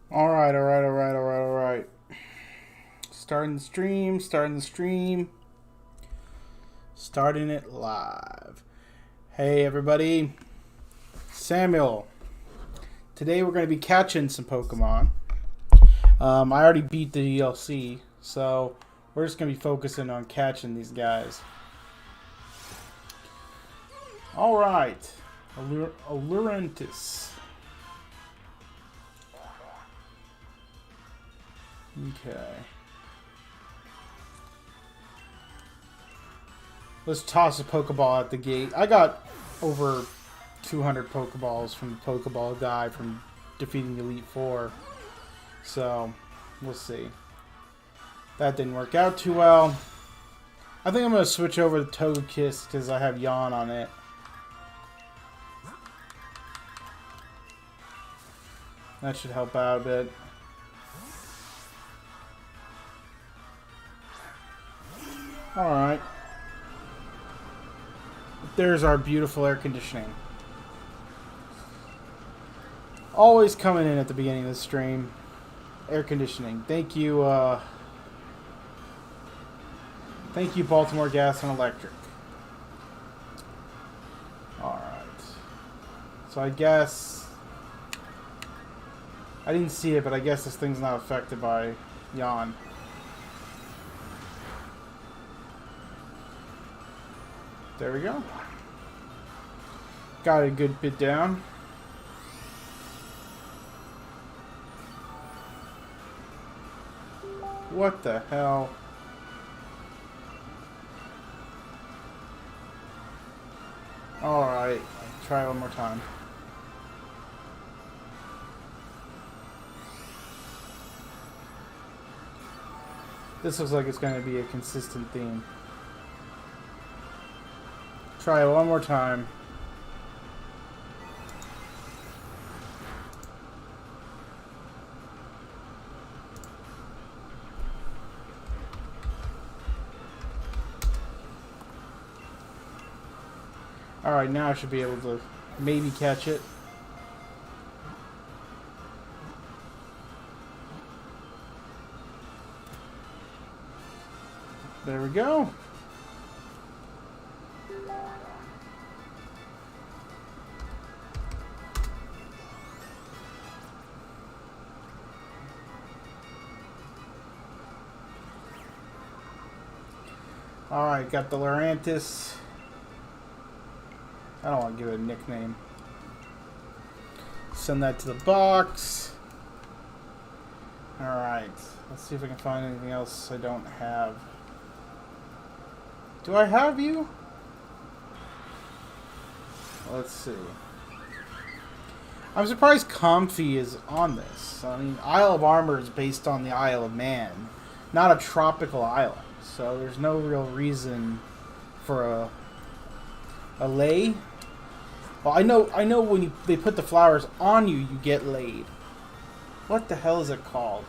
All right, all right, all right, all right, all right. Starting the stream, starting it live. Hey, everybody. Samuel. Today we're going to be catching some Pokemon. I already beat the DLC, so we're just going to be focusing on catching these guys. All right. Allurantis. Okay. Let's toss a Pokeball at the gate. I got over 200 Pokeballs from the Pokeball guy from defeating the Elite Four. So, we'll see. That didn't work out too well. I think I'm going to switch over to Togekiss because I have Yawn on it. That should help out a bit. Alright. There's our beautiful air conditioning. Always coming in at the beginning of the stream. Air conditioning. Thank you, Baltimore Gas and Electric. Alright. So I guess... I didn't see it, but I guess this thing's not affected by Yawn. There we go. Got a good bit down. What the hell? Alright, try one more time. This looks like it's going to be a consistent theme. Try it one more time. Alright, now I should be able to maybe catch it. There we go. Alright, got the Lurantis. I don't want to give it a nickname. Send that to the box. Alright, let's see if I can find anything else I don't have. Do I have you? Let's see. I'm surprised Comfey is on this. I mean, Isle of Armor is based on the Isle of Man, not a tropical island. So there's no real reason for a lay. Well, I know when they put the flowers on you, you get laid. What the hell is it called?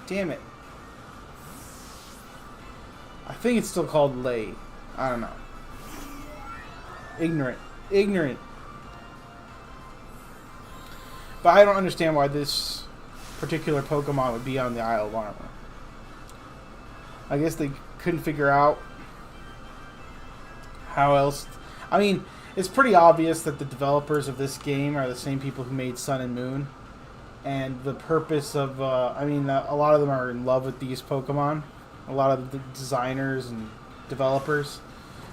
Damn it. I think it's still called lay. I don't know. Ignorant. But I don't understand why this particular Pokemon would be on the Isle of Armor. I guess they couldn't figure out how else. I mean, it's pretty obvious that the developers of this game are the same people who made Sun and Moon. And the purpose of, a lot of them are in love with these Pokemon. A lot of the designers and developers.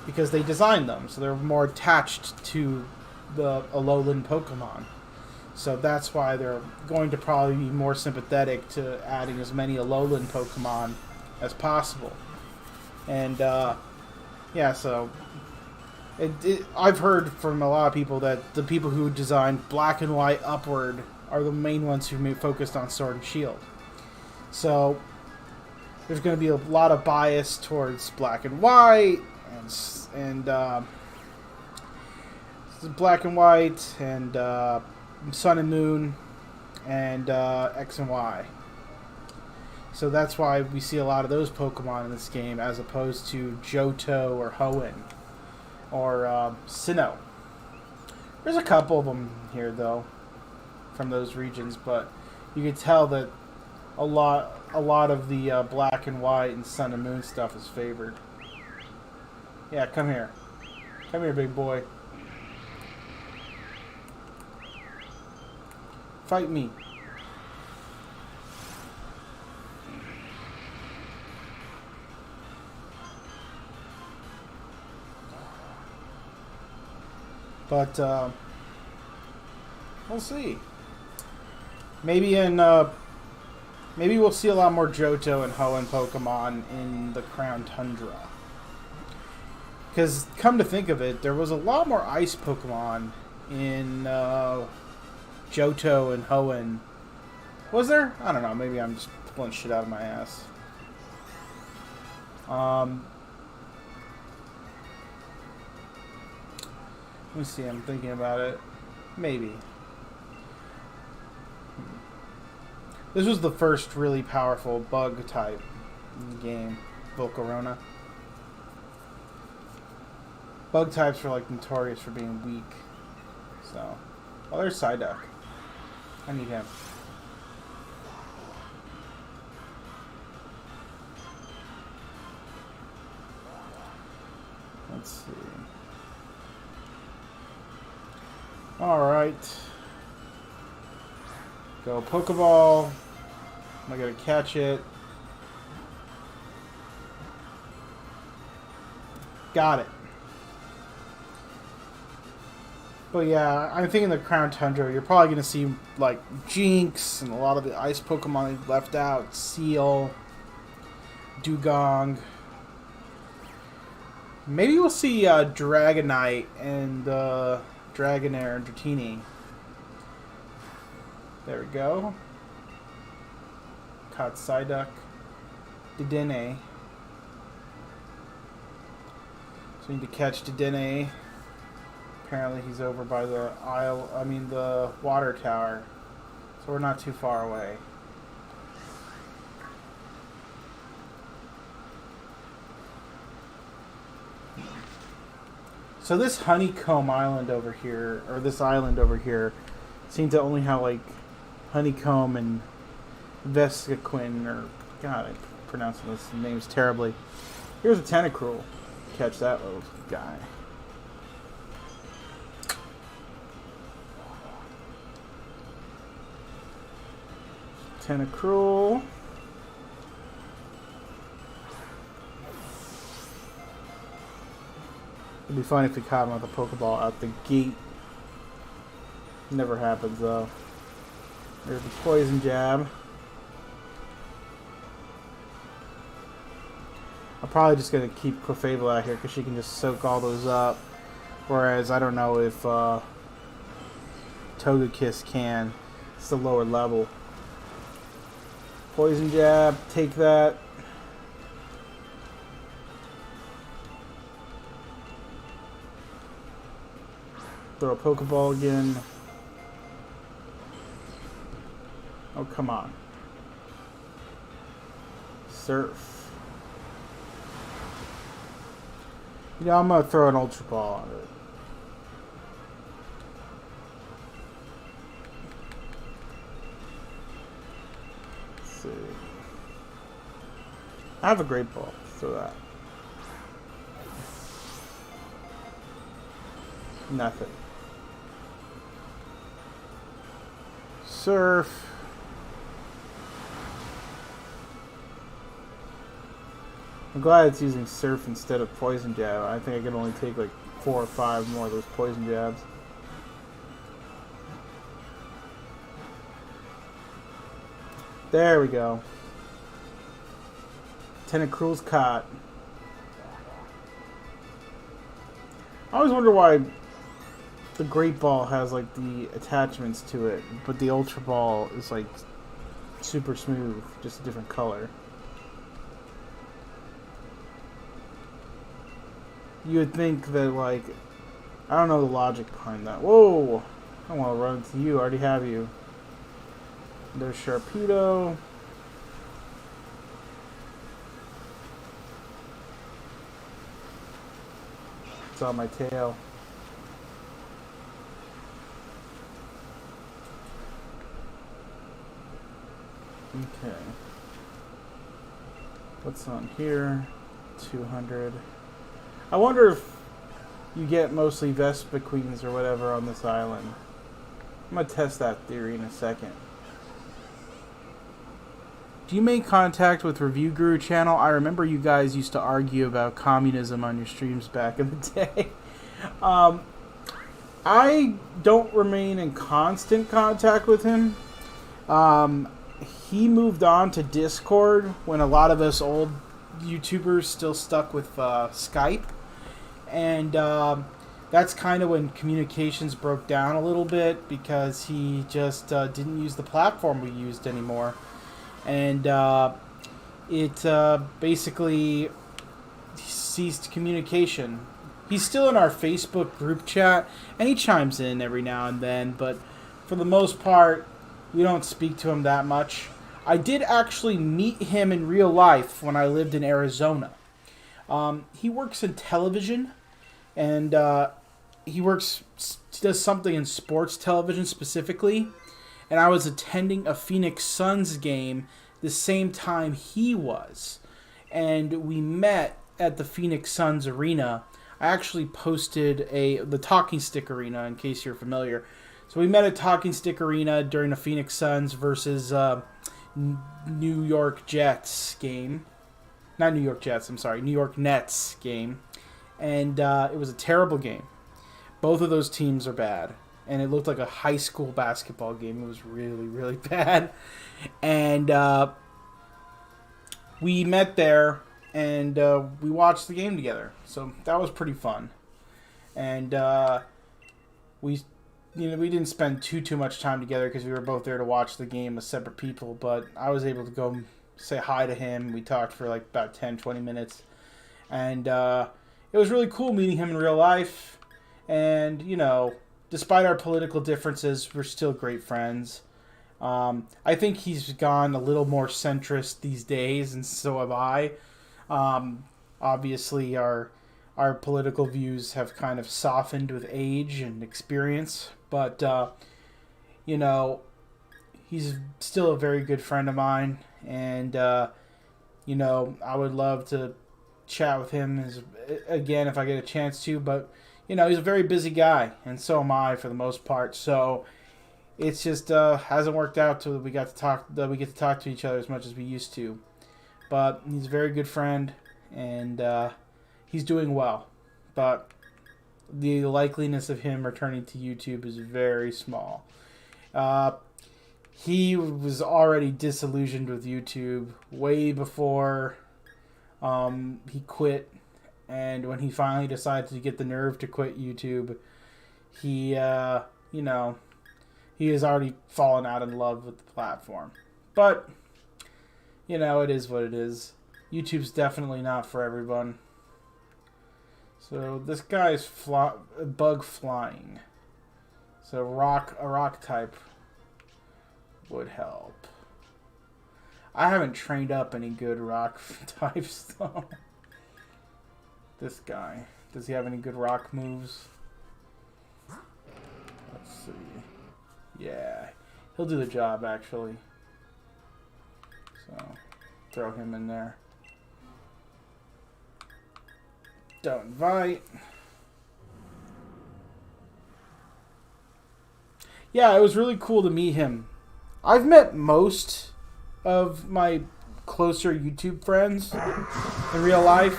Because they designed them. So they're more attached to the Alolan Pokemon. So that's why they're going to probably be more sympathetic to adding as many Alolan Pokemon as possible. And, yeah, so... I've heard from a lot of people that the people who designed Black and White upward are the main ones who focused on Sword and Shield. So, there's going to be a lot of bias towards Black and White, and Black and White, and Sun and Moon, and X and Y. So that's why we see a lot of those Pokemon in this game, as opposed to Johto or Hoenn or Sinnoh. There's a couple of them here, though. from those regions, but you could tell that a lot of the black and white and sun and moon stuff is favored. Yeah, come here. Come here, big boy. Fight me. But we'll see. Maybe maybe we'll see a lot more Johto and Hoenn Pokemon in the Crown Tundra. Because, come to think of it, there was a lot more ice Pokemon in Johto and Hoenn. Was there? I don't know. Maybe I'm just pulling shit out of my ass. Let me see. I'm thinking about it. Maybe. This was the first really powerful bug type in the game. Volcarona. Bug types are like notorious for being weak. So, oh, there's Psyduck. I need him. Let's see. Alright. Go Pokeball. Am I gonna catch it? Got it. But yeah, I think in the Crown Tundra, you're probably going to see, like, Jinx and a lot of the ice Pokemon they left out. Seal, Dugong. Maybe we'll see Dragonite and Dragonair and Dratini. There we go. Caught Psyduck. Dedenne. So we need to catch Dedenne. Apparently he's over by the the water tower. So we're not too far away. So this Honeycomb Island over here, or this island over here, seems to only have like Honeycomb and Vespiquen, or God, I'm pronouncing those names terribly. Here's a Tentacruel. Catch that little guy. Tentacruel. It'd be funny if we caught him with a Pokeball out the gate. Never happens though. There's the Poison Jab. I'm probably just going to keep Clefable out here because she can just soak all those up. Whereas I don't know if Togekiss can. It's the lower level. Poison Jab, take that. Throw a Pokeball again. Oh, come on. Surf. You know, I'm going to throw an Ultra Ball on it. I have a Great Ball, so that. Nothing. Surf. I'm glad it's using Surf instead of Poison Jab. I think I can only take like 4 or 5 more of those Poison Jabs. There we go. Tentacruel's caught. I always wonder why the Great Ball has like the attachments to it, but the Ultra Ball is like super smooth, just a different color. You would think that, like, I don't know the logic behind that. Whoa! I don't want to run into you, I already have you. There's Sharpedo. It's on my tail. Okay. What's on here? 200. I wonder if you get mostly Vespa Queens or whatever on this island. I'm going to test that theory in a second. Do you make contact with Review Guru channel? I remember you guys used to argue about communism on your streams back in the day. I don't remain in constant contact with him. He moved on to Discord when a lot of us old YouTubers still stuck with Skype. And that's kind of when communications broke down a little bit because he just didn't use the platform we used anymore. And it basically ceased communication. He's still in our Facebook group chat, and he chimes in every now and then, but for the most part, we don't speak to him that much. I did actually meet him in real life when I lived in Arizona. He works in television, and he does something in sports television specifically, and I was attending a Phoenix Suns game the same time he was, and we met at the Phoenix Suns arena. I actually posted the Talking Stick Arena, in case you're familiar. So we met at Talking Stick Arena during the Phoenix Suns versus New York Jets game. Not New York Jets, I'm sorry, New York Nets game. And it was a terrible game. Both of those teams are bad. And it looked like a high school basketball game. It was really, really bad. And we met there. And we watched the game together, so that was pretty fun. And we didn't spend too much time together because we were both there to watch the game as separate people. But I was able to go say hi to him. We talked for like about 10-20 minutes, and it was really cool meeting him in real life. And despite our political differences, we're still great friends. I think he's gone a little more centrist these days, and so have I. Obviously our political views have kind of softened with age and experience, but he's still a very good friend of mine, and I would love to chat with him again if I get a chance to, but he's a very busy guy, and so am I for the most part, so it's just hasn't worked out till we get to talk to each other as much as we used to. But he's a very good friend, and he's doing well. But the likeliness of him returning to YouTube is very small. He was already disillusioned with YouTube way before he quit. And when he finally decided to get the nerve to quit YouTube, he has already fallen out in love with the platform. But it is what it is. YouTube's definitely not for everyone. So this guy's bug flying. So a rock type would help. I haven't trained up any good rock types though. This guy. Does he have any good rock moves? Let's see. Yeah. He'll do the job actually. So, throw him in there. Don't invite. Yeah, it was really cool to meet him. I've met most of my closer YouTube friends in real life.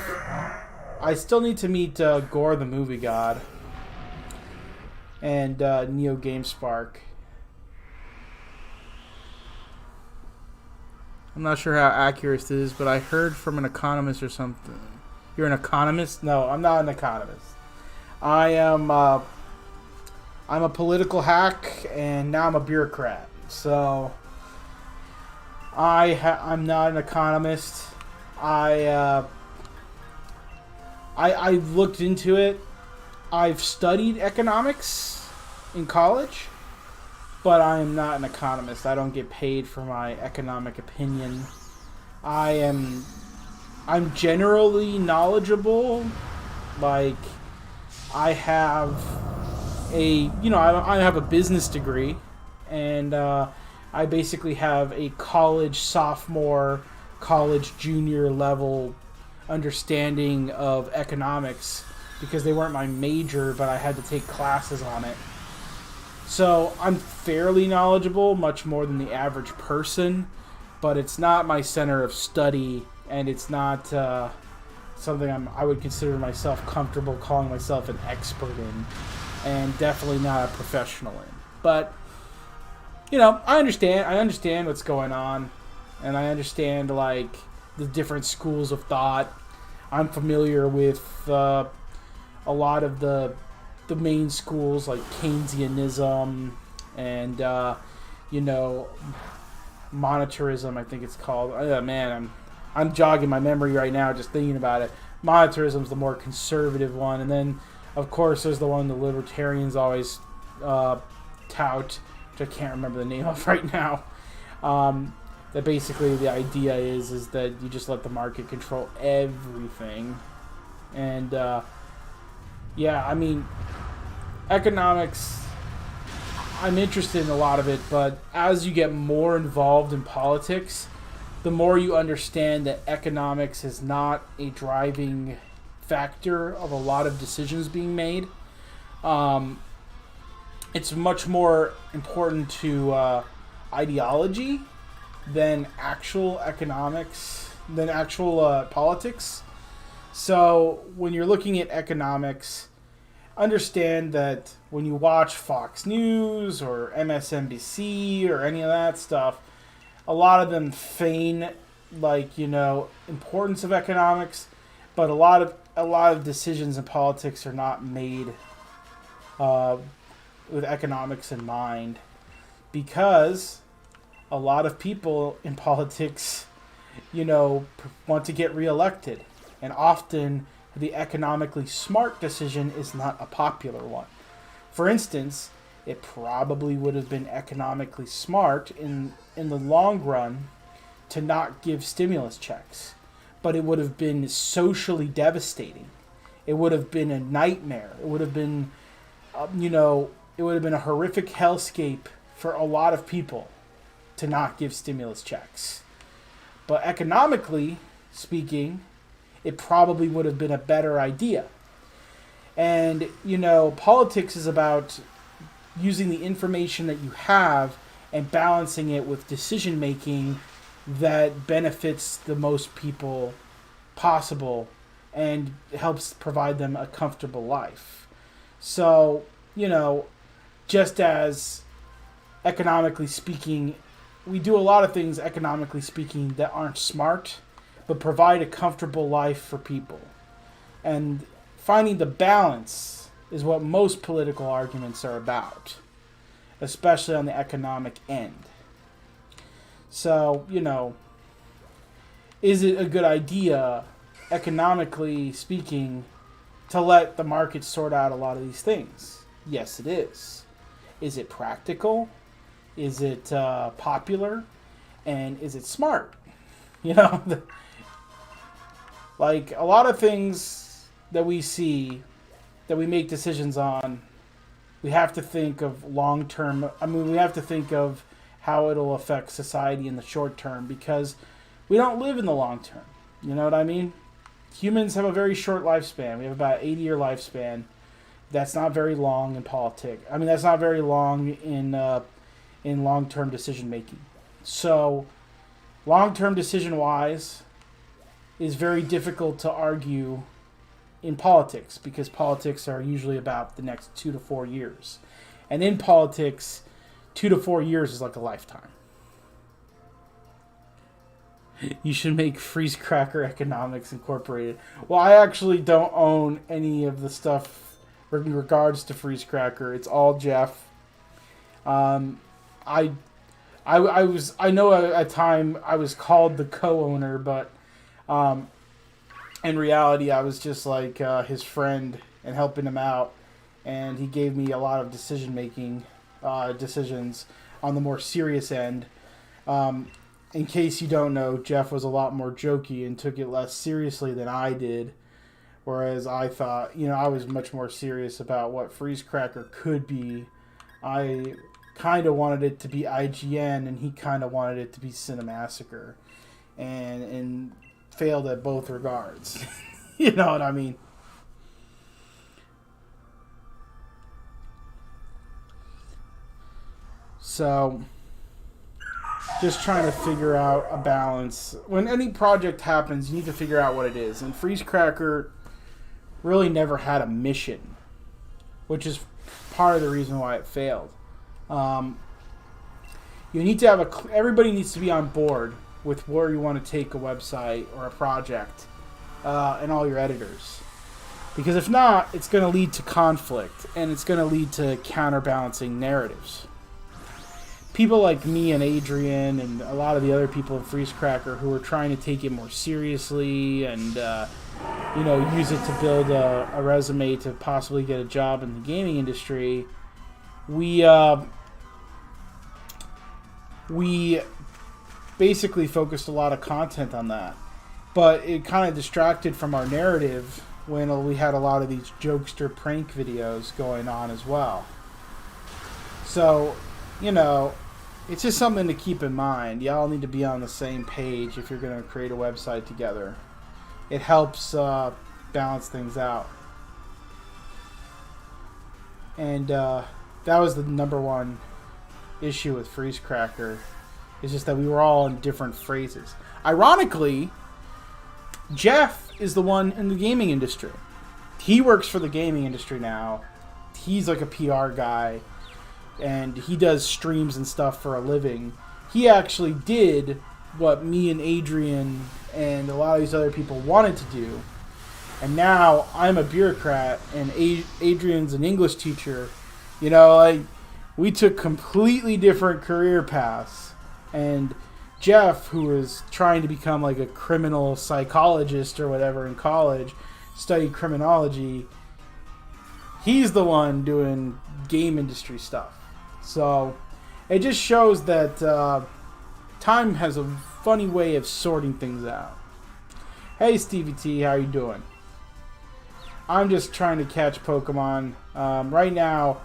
I still need to meet Gore the Movie God and Neo GameSpark. I'm not sure how accurate this is, but I heard from an economist or something. You're an economist? No, I'm not an economist. I'm a political hack, and now I'm a bureaucrat. So I'm not an economist. I looked into it. I've studied economics in college. But I am not an economist. I don't get paid for my economic opinion. I'm generally knowledgeable. Like, I have I have a business degree, and I basically have a college sophomore, college junior level understanding of economics because they weren't my major, but I had to take classes on it. So I'm fairly knowledgeable, much more than the average person, but it's not my center of study, and it's not something I would consider myself comfortable calling myself an expert in, and definitely not a professional in. But I understand what's going on, and I understand like the different schools of thought. I'm familiar with a lot of the main schools like Keynesianism and monetarism, I think it's called. Man, I'm jogging my memory right now just thinking about it. Monetarism's the more conservative one, and then of course there's the one the libertarians always tout, which I can't remember the name of right now. That basically the idea is that you just let the market control everything, and economics, I'm interested in a lot of it, but as you get more involved in politics, the more you understand that economics is not a driving factor of a lot of decisions being made. It's much more important to ideology than actual economics, than actual politics. So when you're looking at economics, understand that when you watch Fox News or MSNBC or any of that stuff, a lot of them feign importance of economics, but a lot of decisions in politics are not made with economics in mind, because a lot of people in politics, want to get reelected, and often the economically smart decision is not a popular one. For instance, it probably would have been economically smart in the long run to not give stimulus checks, but it would have been socially devastating. It would have been a nightmare. It would have been, it would have been a horrific hellscape for a lot of people to not give stimulus checks. But economically speaking, it probably would have been a better idea. And, politics is about using the information that you have and balancing it with decision making that benefits the most people possible and helps provide them a comfortable life. So, just as economically speaking, we do a lot of things economically speaking that aren't smart, but provide a comfortable life for people. And finding the balance is what most political arguments are about, especially on the economic end. So, is it a good idea, economically speaking, to let the market sort out a lot of these things? Yes, it is. Is it practical? Is it popular? And is it smart? Like a lot of things that we see, that we make decisions on, we have to think of long term. We have to think of how it'll affect society in the short term, because we don't live in the long term. You know what I mean? Humans have a very short lifespan. We have about 80-year lifespan. That's not very long in politics. That's not very long in long-term decision making. So, long-term decision-wise, is very difficult to argue in politics, because politics are usually about the next 2 to 4 years. And in politics, 2 to 4 years is like a lifetime. You should make Freeze Cracker Economics Incorporated. Well, I actually don't own any of the stuff in regards to Freeze Cracker. It's all Jeff. I know at a time I was called the co-owner, but in reality I was just like his friend and helping him out, and he gave me a lot of decisions on the more serious end. In case you don't know, Jeff was a lot more jokey and took it less seriously than I did, whereas I thought, I was much more serious about what Freeze Cracker could be. I kind of wanted it to be IGN, and he kind of wanted it to be Cinemassacre, and failed at both regards. You know what I mean? So, just trying to figure out a balance. When any project happens, you need to figure out what it is. And Freezecracker really never had a mission, which is part of the reason why it failed. You need to have everybody needs to be on board with where you want to take a website or a project, and all your editors. Because if not, it's going to lead to conflict, and it's going to lead to counterbalancing narratives. People like me and Adrian and a lot of the other people in Freezecracker who are trying to take it more seriously and use it to build a resume to possibly get a job in the gaming industry, we basically focused a lot of content on that. But it kind of distracted from our narrative when we had a lot of these jokester prank videos going on as well. So, it's just something to keep in mind. Y'all need to be on the same page if you're going to create a website together. It helps balance things out. And that was the number one issue with Freezecracker. It's just that we were all in different phrases. Ironically, Jeff is the one in the gaming industry. He works for the gaming industry now. He's like a PR guy. And he does streams and stuff for a living. He actually did what me and Adrian and a lot of these other people wanted to do. And now I'm a bureaucrat and Adrian's an English teacher. We took completely different career paths. And Jeff, who was trying to become like a criminal psychologist or whatever in college, studied criminology, he's the one doing game industry stuff. So, it just shows that time has a funny way of sorting things out. Hey, Stevie T, how you doing? I'm just trying to catch Pokemon. Right now,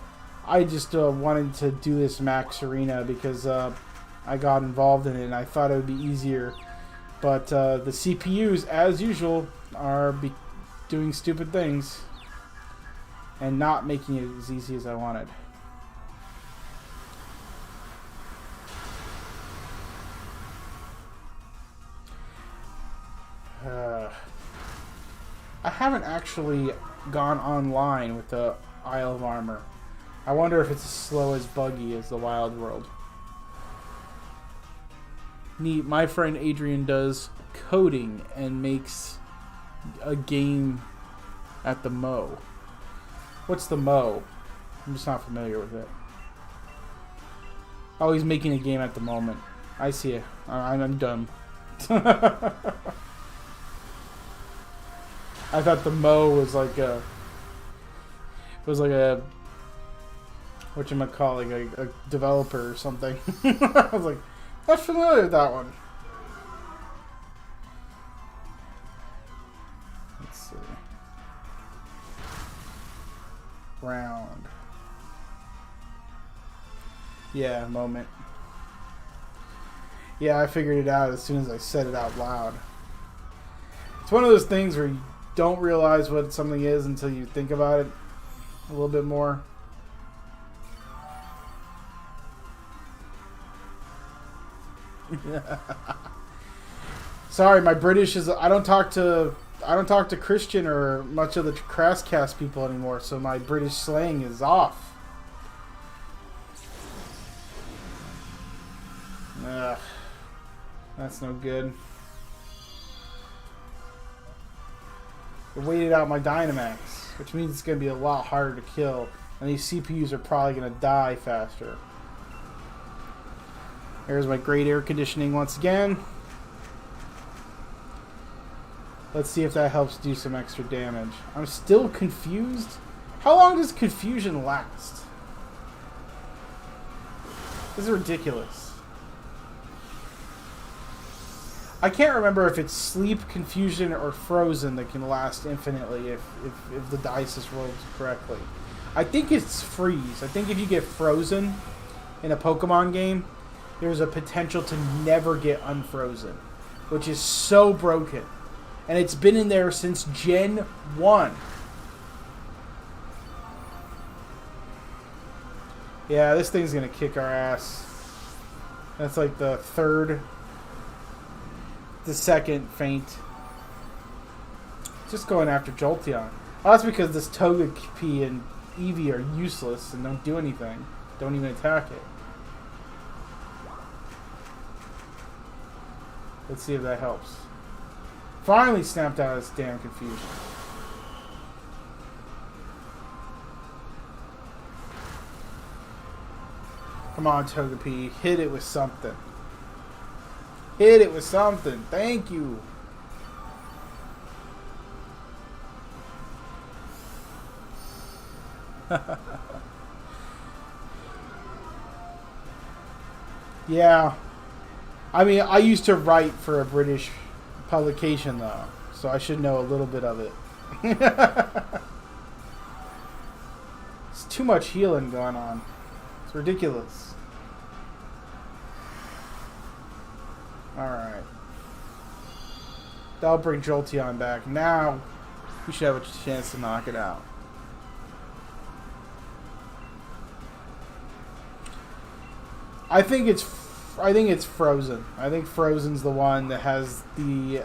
I just wanted to do this Max Arena because I got involved in it and I thought it would be easier. But the CPUs, as usual, are doing stupid things and not making it as easy as I wanted. I haven't actually gone online with the Isle of Armor. I wonder if it's as slow as buggy as the Wild World. Neat. My friend Adrian does coding and makes a game at the Mo. What's the Mo? I'm just not familiar with it. Oh, he's making a game at the moment. I see it. I'm dumb. I thought the Mo was like a whatchamacallit, a developer or something. I was like, I'm familiar with that one. Let's see. Round. Yeah, moment. Yeah, I figured it out as soon as I said it out loud. It's one of those things where you don't realize what something is until you think about it a little bit more. Sorry, my British is. I don't talk to Christian or much of the Crasscast people anymore, so my British slang is off. Ugh, that's no good. I waited out my Dynamax, which means it's going to be a lot harder to kill, and these CPUs are probably going to die faster. Here's my great air conditioning once again. Let's see if that helps do some extra damage. I'm still confused. How long does confusion last? This is ridiculous. I can't remember if it's sleep, confusion, or frozen that can last infinitely if the dice is rolled correctly. I think it's freeze. I think if you get frozen, in a Pokemon game, there's a potential to never get unfrozen, which is so broken. And it's been in there since Gen 1. Yeah, this thing's going to kick our ass. That's like the second feint. Just going after Jolteon. Oh, that's because this Togepi and Eevee are useless and don't do anything. Don't even attack it. Let's see if that helps. Finally snapped out of this damn confusion. Come on, Togepi. Hit it with something. Hit it with something. Thank you. Yeah. I mean, I used to write for a British publication, though, so I should know a little bit of it. It's too much healing going on. It's ridiculous. Alright. That'll bring Jolteon back. Now, we should have a chance to knock it out. I think it's Frozen. I think Frozen's the one that has the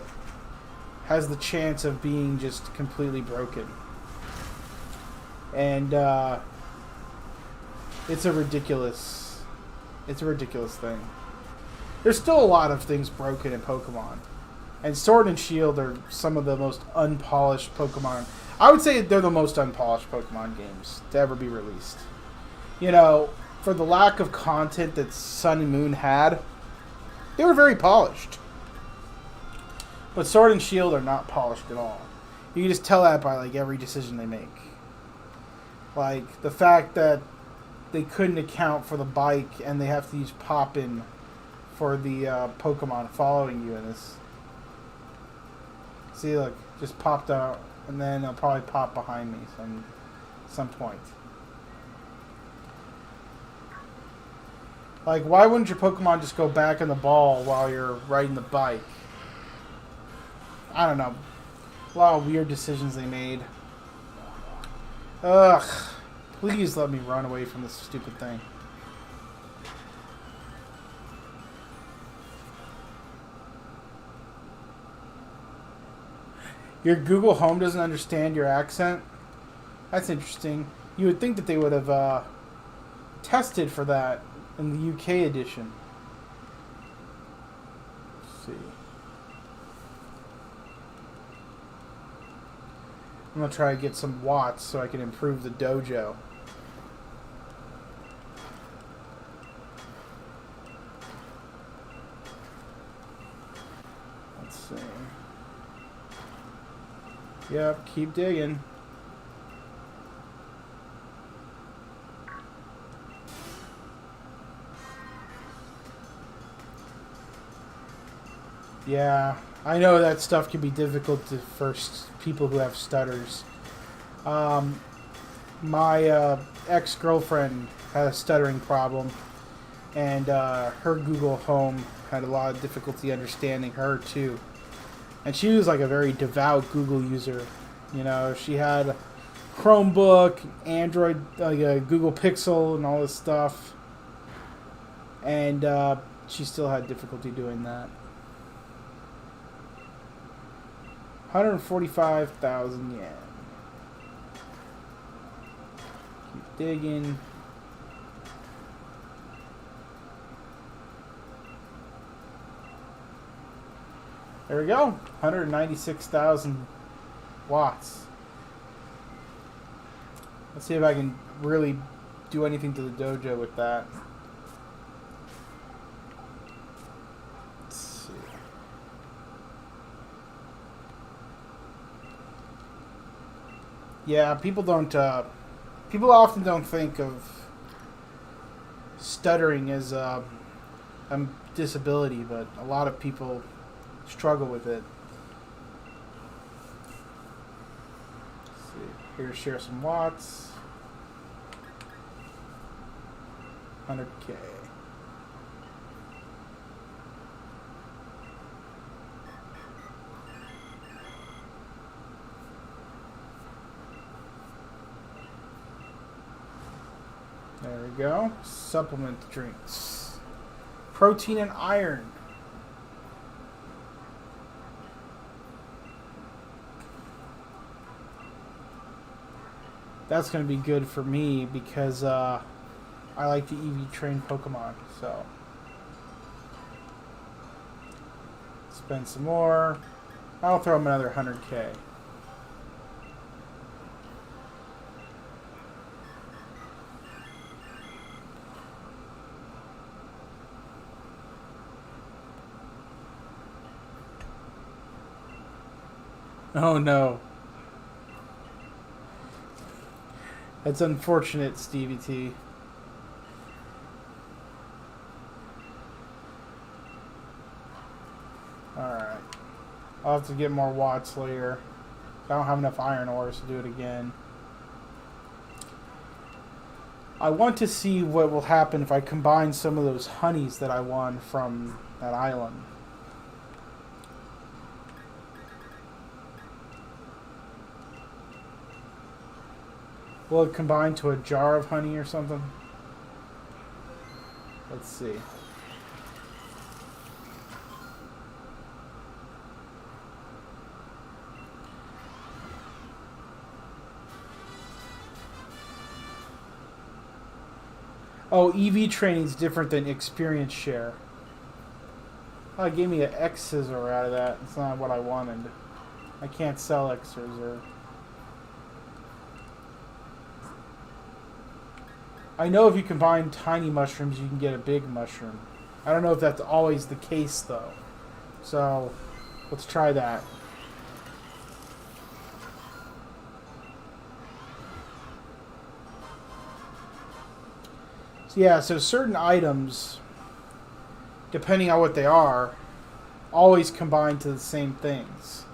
chance of being just completely broken. And it's a ridiculous thing. There's still a lot of things broken in Pokemon. And Sword and Shield are some of the most unpolished Pokemon. I would say they're the most unpolished Pokemon games to ever be released. You know, for the lack of content that Sun and Moon had, they were very polished. But Sword and Shield are not polished at all. You can just tell that by like every decision they make. Like the fact that they couldn't account for the bike and they have to use Poppin for the Pokemon following you in this. See, look, just popped out, and then it'll probably pop behind me some point. Like, why wouldn't your Pokemon just go back in the ball while you're riding the bike? I don't know. A lot of weird decisions they made. Ugh. Please let me run away from this stupid thing. Your Google Home doesn't understand your accent? That's interesting. You would think that they would have tested for that in the UK edition. Let's see. I'm going to try to get some watts so I can improve the dojo. Let's see. Yep, keep digging. Yeah, I know that stuff can be difficult for people who have stutters. My ex-girlfriend had a stuttering problem, and her Google Home had a lot of difficulty understanding her too. And she was like a very devout Google user. You know, she had a Chromebook, Android, like a Google Pixel, and all this stuff. And she still had difficulty doing that. 145,000 yen. Keep digging. There we go. 196,000 watts. Let's see if I can really do anything to the dojo with that. Let's see. Yeah, people often don't think of stuttering as a disability, but a lot of people struggle with it. Let's see. Here to share some watts. 100K. There we go. Supplement drinks. Protein and iron. That's going to be good for me because I like to EV train Pokemon. So, spend some more. I'll throw him another 100K. Oh no. That's unfortunate, Stevie T. Alright. I'll have to get more watts later. I don't have enough iron ores to do it again. I want to see what will happen if I combine some of those honeys that I won from that island. Will it combine to a jar of honey or something? Let's see. Oh, EV training is different than experience share. Oh, it gave me an X scissor out of that. It's not what I wanted. I can't sell X scissor. I know if you combine tiny mushrooms, you can get a big mushroom. I don't know if that's always the case, though. So, let's try that. So, yeah, so certain items, depending on what they are, always combine to the same things.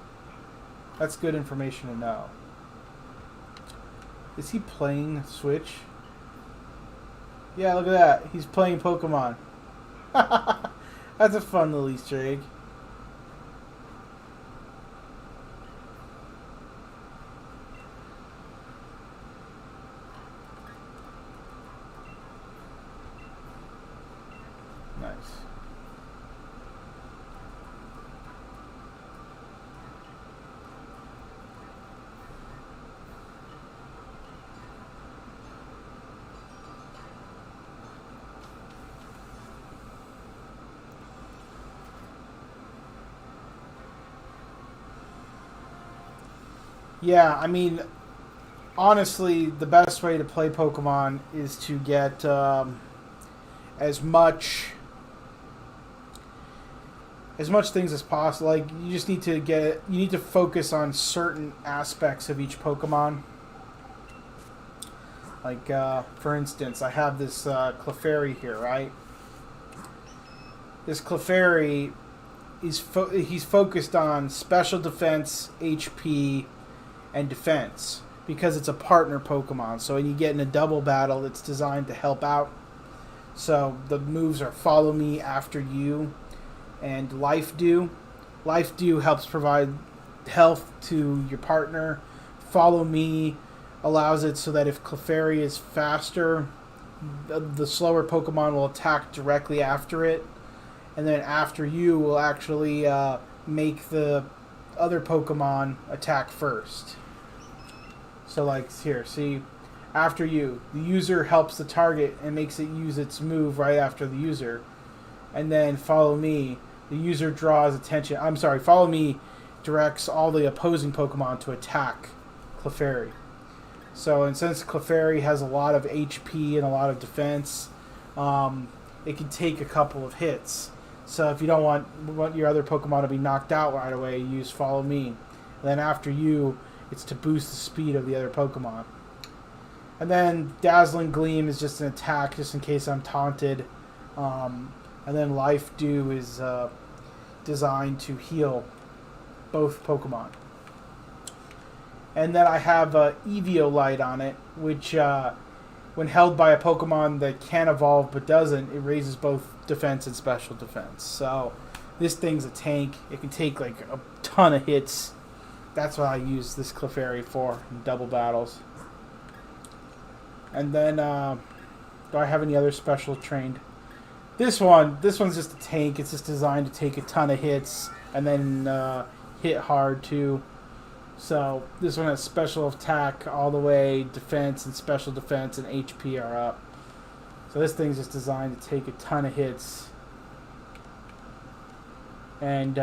That's good information to know. Is he playing Switch? Yeah, look at that. He's playing Pokemon. That's a fun little Easter egg. Nice. Yeah, I mean, honestly, the best way to play Pokemon is to get as much things as possible. Like, you just need to you need to focus on certain aspects of each Pokemon. Like, for instance, I have this Clefairy here, right? This Clefairy, he's focused on special defense, HP, and defense because it's a partner Pokemon. So when you get in a double battle, it's designed to help out. So the moves are Follow Me, After You, and Life Dew. Life Dew helps provide health to your partner. Follow Me allows it so that if Clefairy is faster, the slower Pokemon will attack directly after it. And then After You will actually make the other Pokemon attack first. So like here, see, After You, the user helps the target and makes it use its move right after the user. And then Follow Me, the user draws attention. I'm sorry, Follow Me directs all the opposing Pokemon to attack Clefairy. So, and since Clefairy has a lot of HP and a lot of defense, it can take a couple of hits. So if you don't want your other Pokemon to be knocked out right away, use Follow Me. And then After You, it's to boost the speed of the other Pokemon. And then Dazzling Gleam is just an attack, just in case I'm taunted. And then Life Dew is designed to heal both Pokemon. And then I have Eviolite on it, which when held by a Pokemon that can evolve but doesn't, it raises both defense and special defense. So this thing's a tank. It can take like a ton of hits. That's what I use this Clefairy for in double battles. And then, do I have any other special trained? This one's just a tank. It's just designed to take a ton of hits and then hit hard too. So this one has special attack all the way, defense and special defense, and HP are up. So this thing's just designed to take a ton of hits. And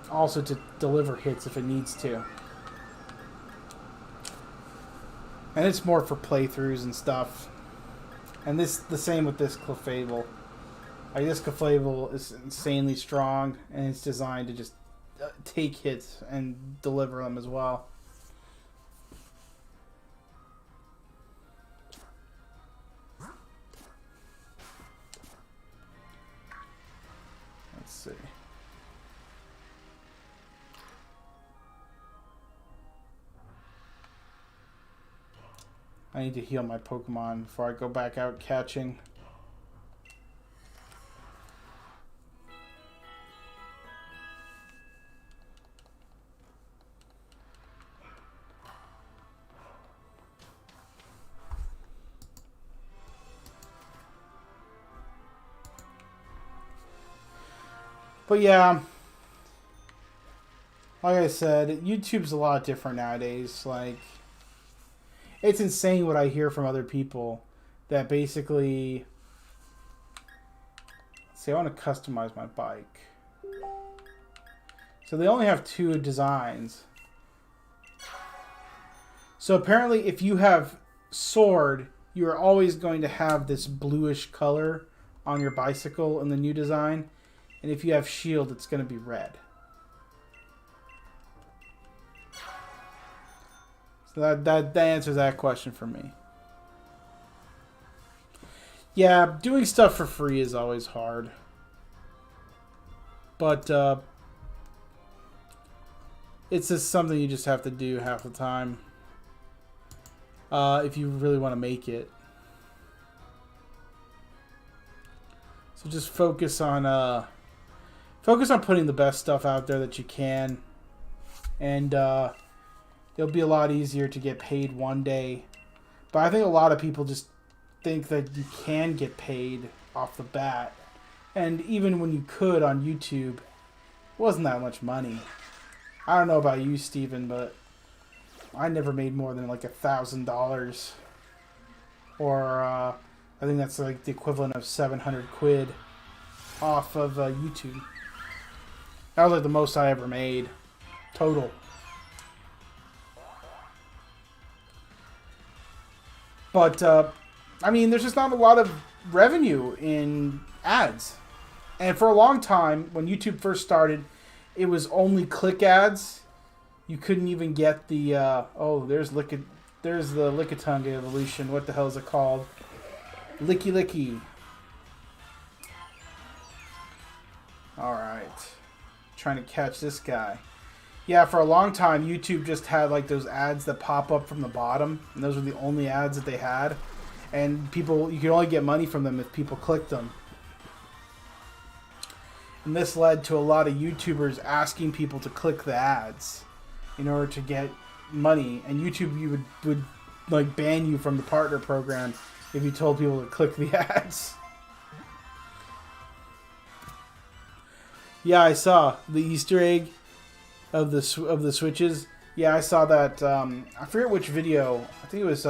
also to deliver hits if it needs to. And it's more for playthroughs and stuff. And the same with this Clefable. Like this Clefable is insanely strong, and it's designed to just take hits and deliver them as well. Let's see. I need to heal my Pokemon before I go back out catching. But yeah, like I said, YouTube's a lot different nowadays. Like, it's insane what I hear from other people that basically... See, I want to customize my bike. So they only have 2 designs. So apparently if you have Sword, you are always going to have this bluish color on your bicycle in the new design. And if you have Shield, it's going to be red. So that answers that question for me. Yeah, doing stuff for free is always hard. But it's just something you just have to do half the time. If you really want to make it. So just focus on putting the best stuff out there that you can. And it'll be a lot easier to get paid one day. But I think a lot of people just think that you can get paid off the bat. And even when you could on YouTube, it wasn't that much money. I don't know about you, Steven, but I never made more than like $1,000. Or I think that's like the equivalent of 700 quid off of YouTube. That was like the most I ever made. Total. But, I mean, there's just not a lot of revenue in ads. And for a long time, when YouTube first started, it was only click ads. You couldn't even get the, oh, there's the Lickitung evolution. What the hell is it called? Licky Licky. Alright. Trying to catch this guy. Yeah, for a long time, YouTube just had like those ads that pop up from the bottom. And those were the only ads that they had. And people, you could only get money from them if people clicked them. And this led to a lot of YouTubers asking people to click the ads in order to get money. And YouTube would like ban you from the partner program if you told people to click the ads. Yeah, I saw the Easter egg of the switches. Yeah, I saw that. I forget which video. I think it was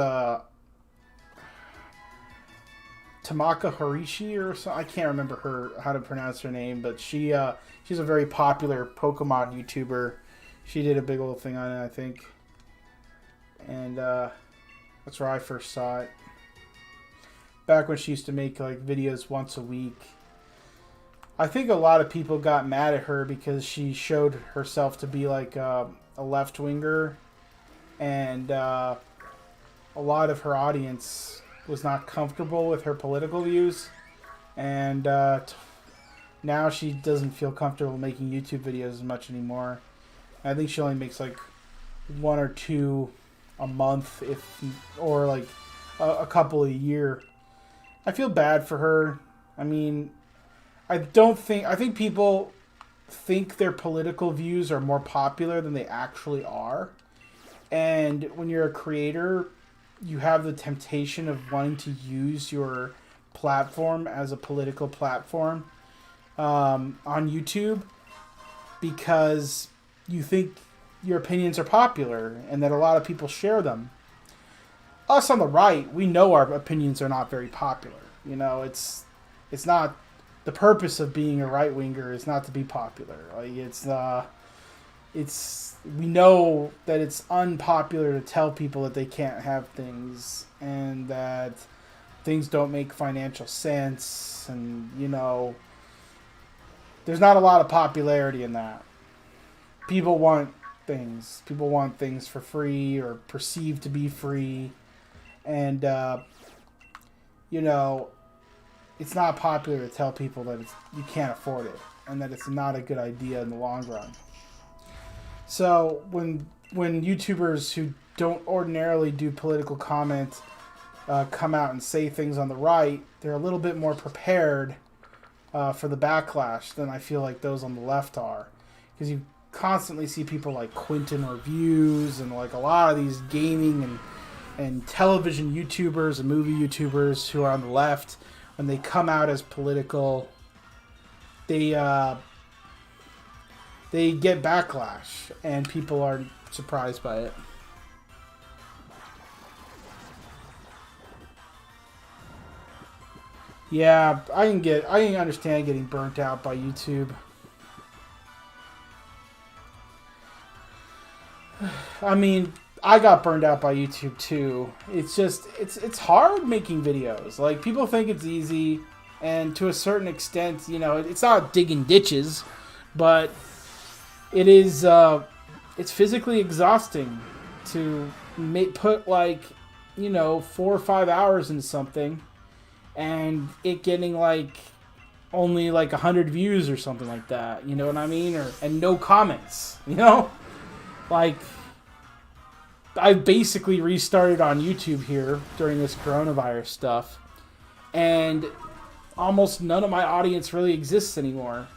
Tamaka Horishi or something. I can't remember how to pronounce her name, but she's a very popular Pokemon YouTuber. She did a big old thing on it, I think, and that's where I first saw it. Back when she used to make like videos once a week. I think a lot of people got mad at her because she showed herself to be like a left-winger, and a lot of her audience was not comfortable with her political views, and now she doesn't feel comfortable making YouTube videos as much anymore. I think she only makes like 1 or 2 a month, or like a couple a year. I feel bad for her. I mean, I think people think their political views are more popular than they actually are. And when you're a creator, you have the temptation of wanting to use your platform as a political platform on YouTube because you think your opinions are popular and that a lot of people share them. Us on the right, we know our opinions are not very popular. You know, it's not the purpose of being a right winger is not to be popular. Like it's we know that it's unpopular to tell people that they can't have things and that things don't make financial sense, and you know, there's not a lot of popularity in that. People want things. People want things for free or perceived to be free, and you know, it's not popular to tell people that you can't afford it and that it's not a good idea in the long run. So when YouTubers who don't ordinarily do political comment come out and say things on the right, they're a little bit more prepared for the backlash than I feel like those on the left are. Because you constantly see people like Quentin Reviews and like a lot of these gaming and television YouTubers and movie YouTubers who are on the left, when they come out as political, they get backlash, and people are surprised by it. Yeah, I can understand getting burnt out by YouTube. I mean, I got burned out by YouTube too. It's just it's hard making videos. Like, people think it's easy, and to a certain extent, you know, it's not digging ditches, but it is it's physically exhausting to put like, you know, 4 or 5 hours into something and it getting like only like 100 views or something like that. You know what I mean? And no comments. You know, like, I basically restarted on YouTube here during this coronavirus stuff, and almost none of my audience really exists anymore.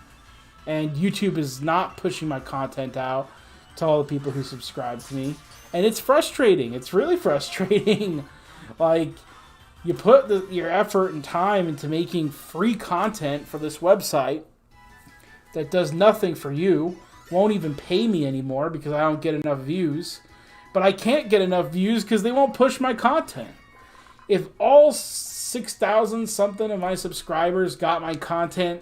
And YouTube is not pushing my content out to all the people who subscribe to me. And it's frustrating. It's really frustrating. Like, you put your effort and time into making free content for this website that does nothing for you, won't even pay me anymore because I don't get enough views. But I can't get enough views because they won't push my content. If all 6,000 something of my subscribers got my content,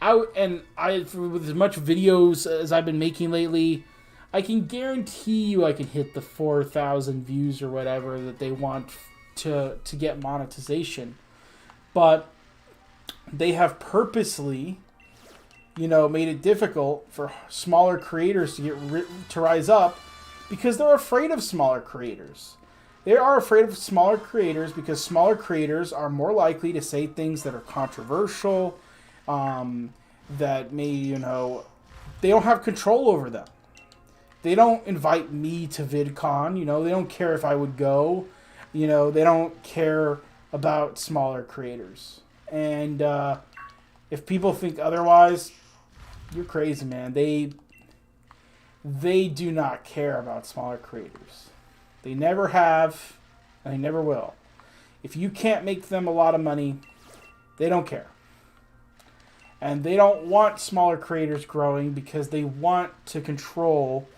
with as much videos as I've been making lately, I can guarantee you I can hit the 4,000 views or whatever that they want to get monetization. But they have purposely, you know, made it difficult for smaller creators to rise up because they're afraid of smaller creators. They are afraid of smaller creators because smaller creators are more likely to say things that are controversial, that may, you know, they don't have control over them. They don't invite me to VidCon, you know, they don't care if I would go, you know, they don't care about smaller creators. And if people think otherwise, you're crazy, man. They do not care about smaller creators. They never have, and they never will. If you can't make them a lot of money, they don't care. And they don't want smaller creators growing because they want to control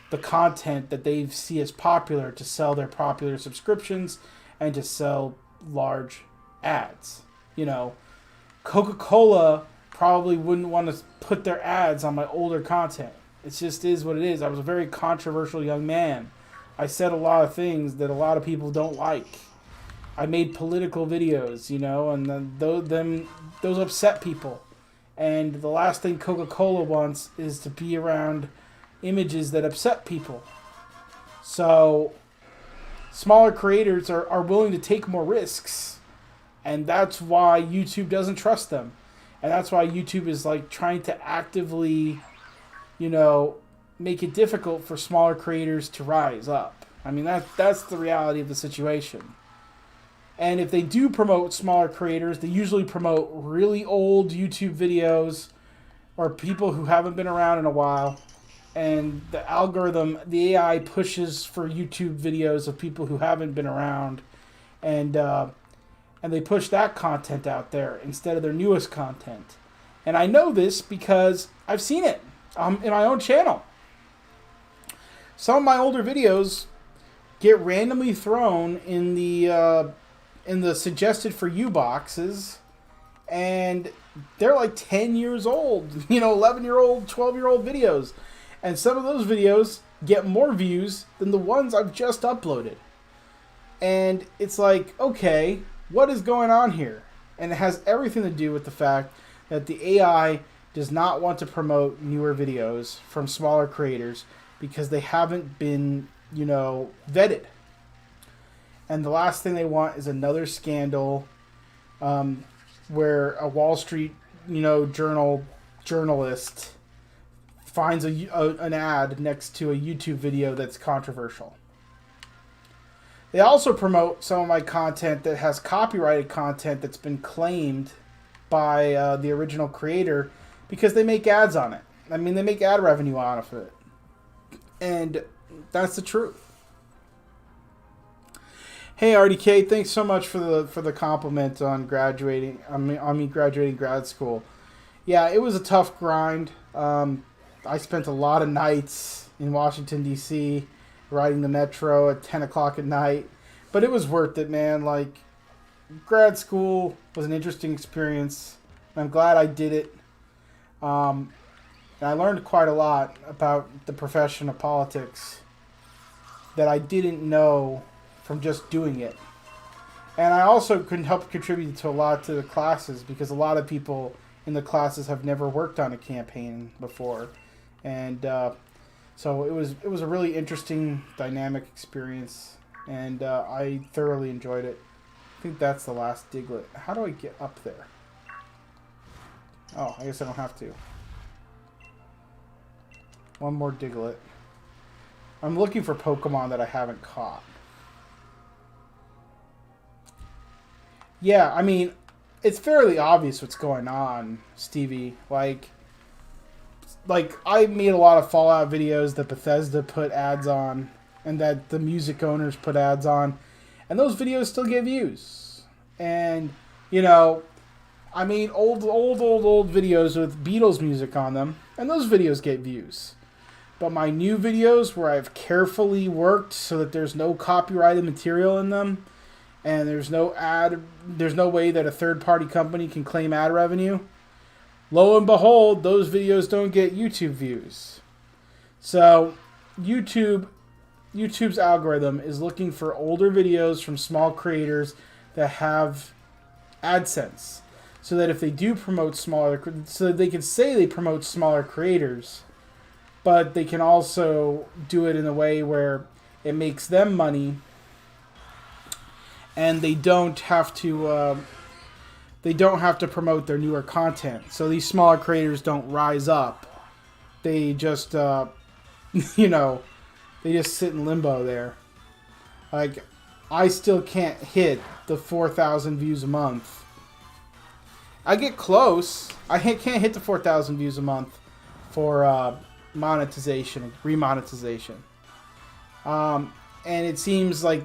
the content that they see as popular to sell their popular subscriptions and to sell large ads. You know, Coca-Cola probably wouldn't want to put their ads on my older content. It just is what it is. I was a very controversial young man. I said a lot of things that a lot of people don't like. I made political videos, you know, and then those upset people. And the last thing Coca-Cola wants is to be around images that upset people. So smaller creators are willing to take more risks. And that's why YouTube doesn't trust them. And that's why YouTube is like trying to actively, you know, make it difficult for smaller creators to rise up. I mean, that's the reality of the situation. And if they do promote smaller creators, they usually promote really old YouTube videos or people who haven't been around in a while. And the algorithm, the AI pushes for YouTube videos of people who haven't been around. And they push that content out there instead of their newest content. And I know this because I've seen it in my own channel. Some of my older videos get randomly thrown in the suggested for you boxes, and they're like 10 years old, 11-year-old, 12-year-old videos. And some of those videos get more views than the ones I've just uploaded. And it's like, okay, what is going on here? And it has everything to do with the fact that the AI does not want to promote newer videos from smaller creators because they haven't been, vetted. And the last thing they want is another scandal where a Wall Street, journal journalist finds an ad next to a YouTube video that's controversial. They also promote some of my content that has copyrighted content that's been claimed by the original creator because they make ads on it. I mean, they make ad revenue off of it. And that's the truth. Hey RDK, thanks so much for the compliment on graduating. On me graduating grad school. Yeah, it was a tough grind. I spent a lot of nights in Washington D.C. riding the metro at 10 o'clock at night, but it was worth it, man. Like, grad school was an interesting experience. I'm glad I did it. And I learned quite a lot about the profession of politics that I didn't know from just doing it. And I also could help contribute to a lot to the classes because a lot of people in the classes have never worked on a campaign before. And so it was a really interesting, dynamic experience, and I thoroughly enjoyed it. I think that's the last Diglett. How do I get up there? Oh, I guess I don't have to. One more Diglett. I'm looking for Pokemon that I haven't caught. Yeah, I mean, it's fairly obvious what's going on, Stevie. Like I made a lot of Fallout videos that Bethesda put ads on and that the music owners put ads on, and those videos still get views. And, I mean, old videos with Beatles music on them, and those videos get views. But my new videos where I've carefully worked so that there's no copyrighted material in them, and there's no way that a third-party company can claim ad revenue, lo and behold, those videos don't get YouTube views. So YouTube's algorithm is looking for older videos from small creators that have AdSense, so that if they do promote so that they can say they promote smaller creators, but they can also do it in a way where it makes them money, and they don't have to promote their newer content. So these smaller creators don't rise up. They just, they just sit in limbo there. Like, I still can't hit the 4,000 views a month. I get close. I can't hit the 4,000 views a month for monetization, remonetization. And it seems like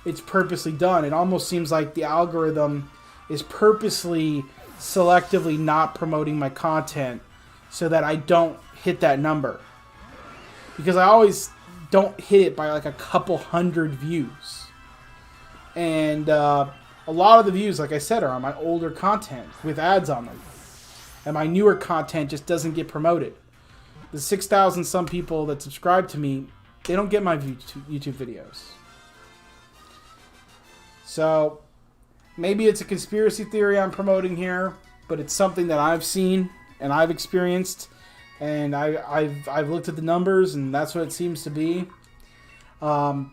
it's purposely done. It almost seems like the algorithm is purposely, selectively not promoting my content so that I don't hit that number. Because I always don't hit it by like a couple hundred views. And a lot of the views, like I said, are on my older content with ads on them. And my newer content just doesn't get promoted. The 6,000 some people that subscribe to me, they don't get my YouTube videos. So maybe it's a conspiracy theory I'm promoting here, but it's something that I've seen and I've experienced, and I've looked at the numbers, and that's what it seems to be. And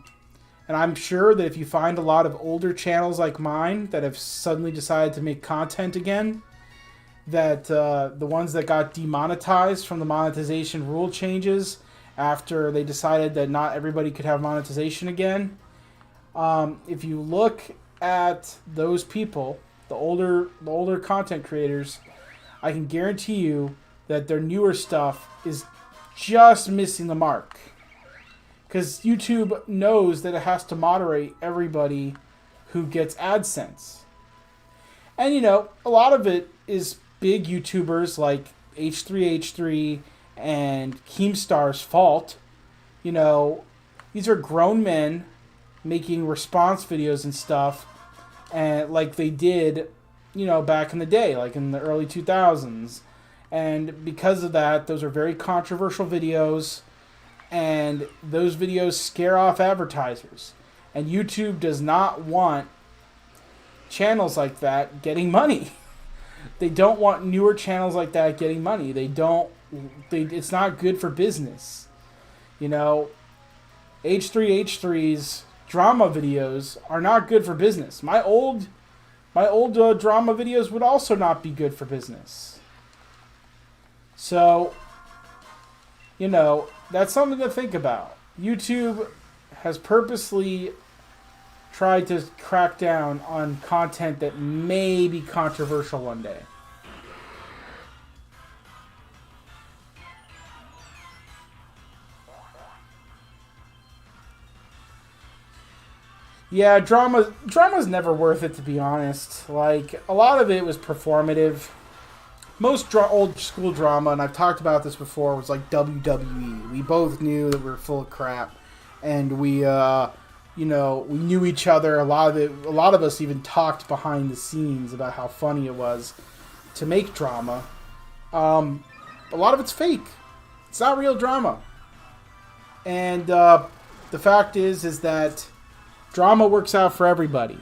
I'm sure that if you find a lot of older channels like mine that have suddenly decided to make content again, that the ones that got demonetized from the monetization rule changes after they decided that not everybody could have monetization again, if you look at those people, the older content creators, I can guarantee you that their newer stuff is just missing the mark. Because YouTube knows that it has to moderate everybody who gets AdSense. And, you know, a lot of it is big YouTubers like H3H3 and Keemstar's fault. You know, these are grown men making response videos and stuff, and like they did, you know, back in the day, like in the early 2000s. And because of that, those are very controversial videos, and those videos scare off advertisers. And YouTube does not want channels like that getting money. They don't want newer channels like that getting money. It's not good for business. You know, H3H3's drama videos are not good for business. My old drama videos would also not be good for business. So, you know, that's something to think about. YouTube has purposely tried to crack down on content that may be controversial one day. Yeah, drama's never worth it, to be honest. Like, a lot of it was performative. Most old school drama, and I've talked about this before, was like WWE. We both knew that we were full of crap, and we knew each other. A lot of us even talked behind the scenes about how funny it was to make drama. A lot of it's fake. It's not real drama. And the fact is that drama works out for everybody.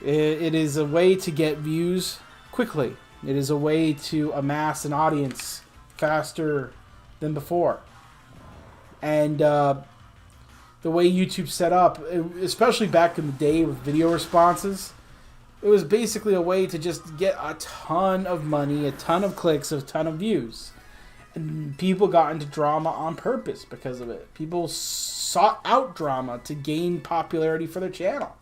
It is a way to get views quickly. It is a way to amass an audience faster than before. And the way YouTube set up, especially back in the day with video responses, it was basically a way to just get a ton of money, a ton of clicks, a ton of views. And people got into drama on purpose because of it. People sought out drama to gain popularity for their channel.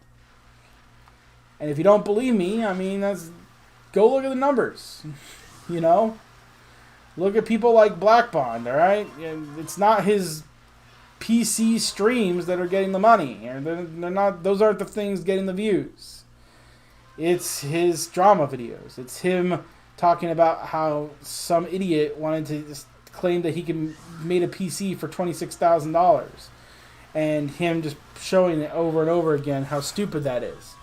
And if you don't believe me, I mean, go look at the numbers. You know? Look at people like Black Bond, alright? It's not his PC streams that are getting the money. They're not. Those aren't the things getting the views. It's his drama videos. It's him talking about how some idiot wanted to just claim that he made a PC for $26,000, and him just showing it over and over again how stupid that is.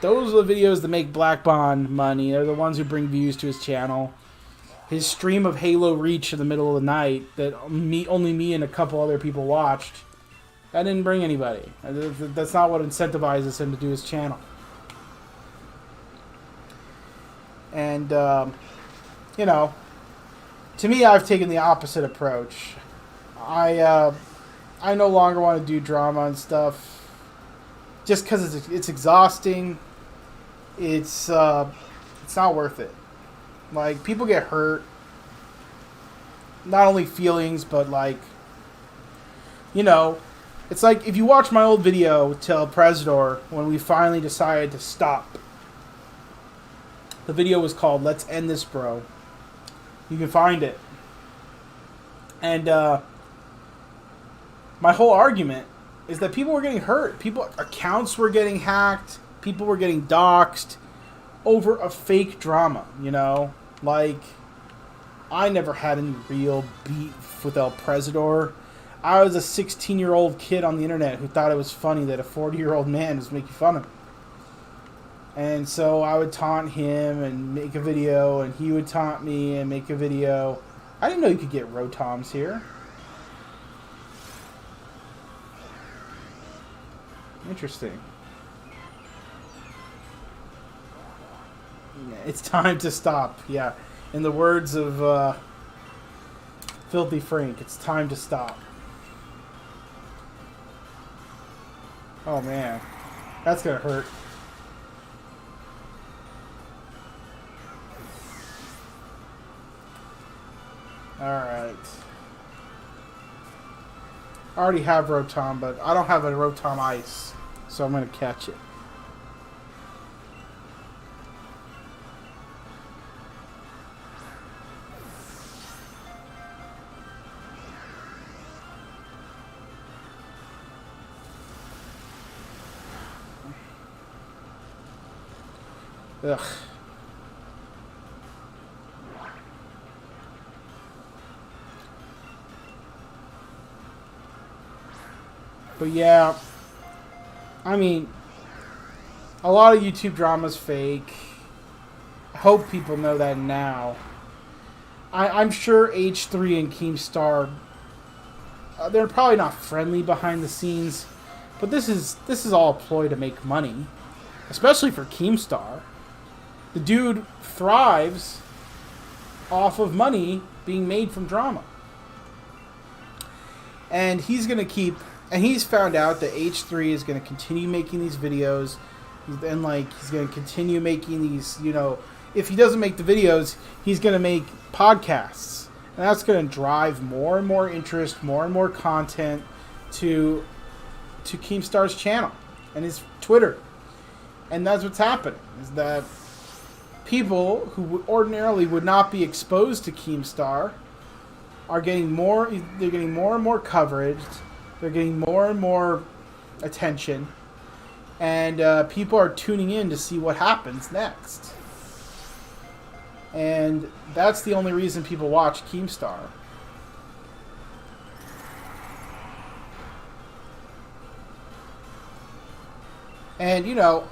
Those are the videos that make Black Bond money. They're the ones who bring views to his channel. His stream of Halo Reach in the middle of the night that only me and a couple other people watched, that didn't bring anybody. That's not what incentivizes him to do his channel. And, you know, to me, I've taken the opposite approach. I no longer want to do drama and stuff just because it's exhausting. It's not worth it. Like, people get hurt. Not only feelings, but like, you know, it's like if you watch my old video with El Presidor when we finally decided to stop. The video was called "Let's End This, Bro." You can find it. And my whole argument is that people were getting hurt. Accounts were getting hacked. People were getting doxxed over a fake drama, you know? Like, I never had any real beef with El Presidor. I was a 16-year-old kid on the internet who thought it was funny that a 40-year-old man was making fun of him. And so I would taunt him and make a video, and he would taunt me and make a video. I didn't know you could get Rotoms here. Interesting. Yeah, it's time to stop. Yeah. In the words of Filthy Frank, it's time to stop. Oh, man. That's going to hurt. Alright. I already have Rotom, but I don't have a Rotom Ice, so I'm going to catch it. Ugh. But yeah, I mean, a lot of YouTube drama's fake. I hope people know that now. I'm sure H3 and Keemstar, they're probably not friendly behind the scenes, but this is all a ploy to make money, especially for Keemstar. The dude thrives off of money being made from drama. And he's going to keep... And he's found out that H3 is going to continue making these videos. And, like, he's going to continue making these, you know... If he doesn't make the videos, he's going to make podcasts. And that's going to drive more and more interest, more and more content to Keemstar's channel and his Twitter. And that's what's happening, is that people who ordinarily would not be exposed to Keemstar are getting more... They're getting more and more coverage. They're getting more and more attention. And people are tuning in to see what happens next. And that's the only reason people watch Keemstar. And, you know,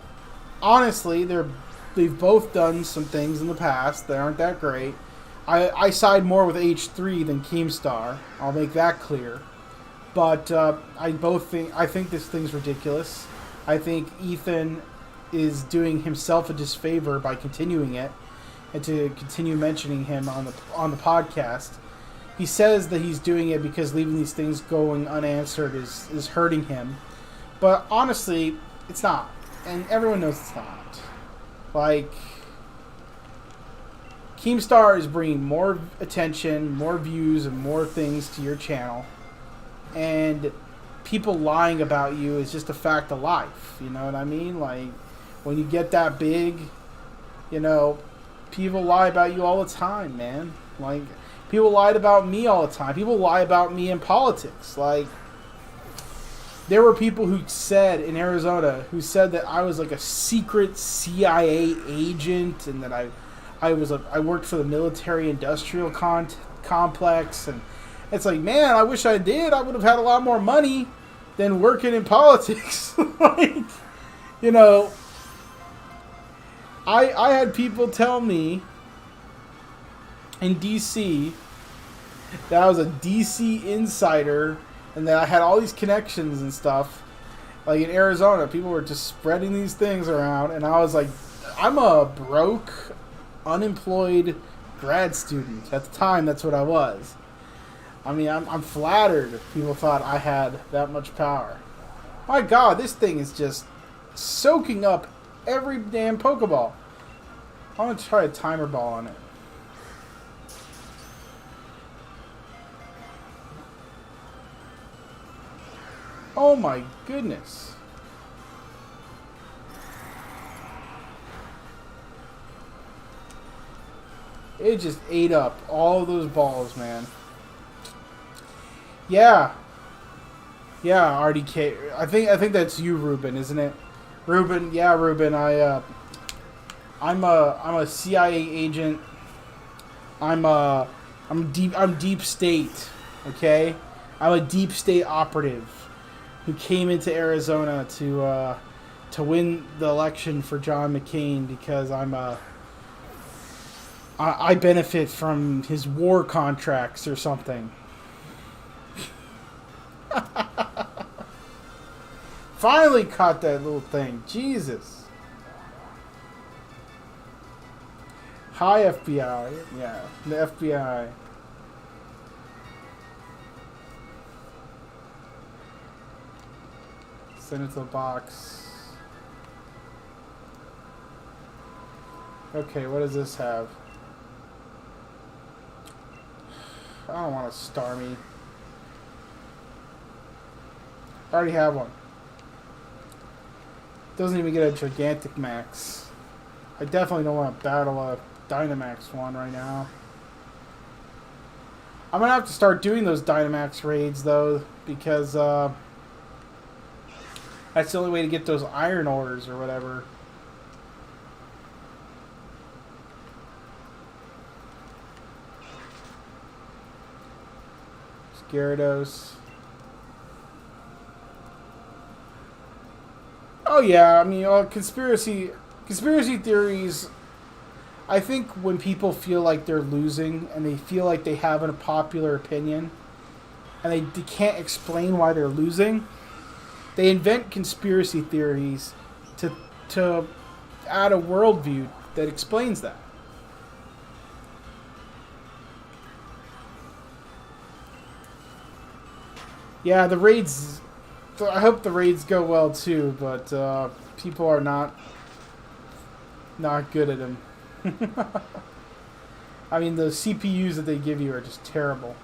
honestly, they've both done some things in the past that aren't that great. I side more with H3 than Keemstar. I'll make that clear. But I think this thing's ridiculous. I think Ethan is doing himself a disfavor by continuing it, and to continue mentioning him on the podcast. He says that he's doing it because leaving these things going unanswered is hurting him. But honestly, it's not. And everyone knows it's not. Like, Keemstar is bringing more attention, more views, and more things to your channel. And people lying about you is just a fact of life. You know what I mean? Like, when you get that big, you know... People lie about you all the time, man. Like, people lied about me all the time. People lie about me in politics. Like, there were people who said in Arizona, who said that I was like a secret CIA agent, and that I worked for the military-industrial complex. And it's like, man, I wish I did. I would have had a lot more money than working in politics. Like, you know... I had people tell me in D.C. that I was a D.C. insider and that I had all these connections and stuff. Like in Arizona, people were just spreading these things around, and I was like, I'm a broke, unemployed grad student. At the time, that's what I was. I mean, I'm flattered people thought I had that much power. My God, this thing is just soaking up every damn Pokeball. I'm going to try a timer ball on it. Oh my goodness. It just ate up all of those balls, man. Yeah. Yeah, RDK. I think that's you, Ruben, isn't it? Ruben, yeah, Ruben. I'm a CIA agent. I'm deep state. Okay, I'm a deep state operative who came into Arizona to win the election for John McCain because I benefit from his war contracts or something. Finally caught that little thing. Jesus. Hi, FBI. Yeah, the FBI. Send it to the box. Okay, what does this have? I don't want a Starmie. I already have one. Doesn't even get a Gigantic Max. I definitely don't want to battle a Dynamax one right now. I'm going to have to start doing those Dynamax raids, though, because that's the only way to get those iron ores or whatever. Gyarados. Oh yeah, I mean, conspiracy theories. I think when people feel like they're losing and they feel like they have a popular opinion, and they can't explain why they're losing, they invent conspiracy theories to add a worldview that explains that. Yeah, the raids. I hope the raids go well too, but people are not good at them. I mean, the CPUs that they give you are just terrible.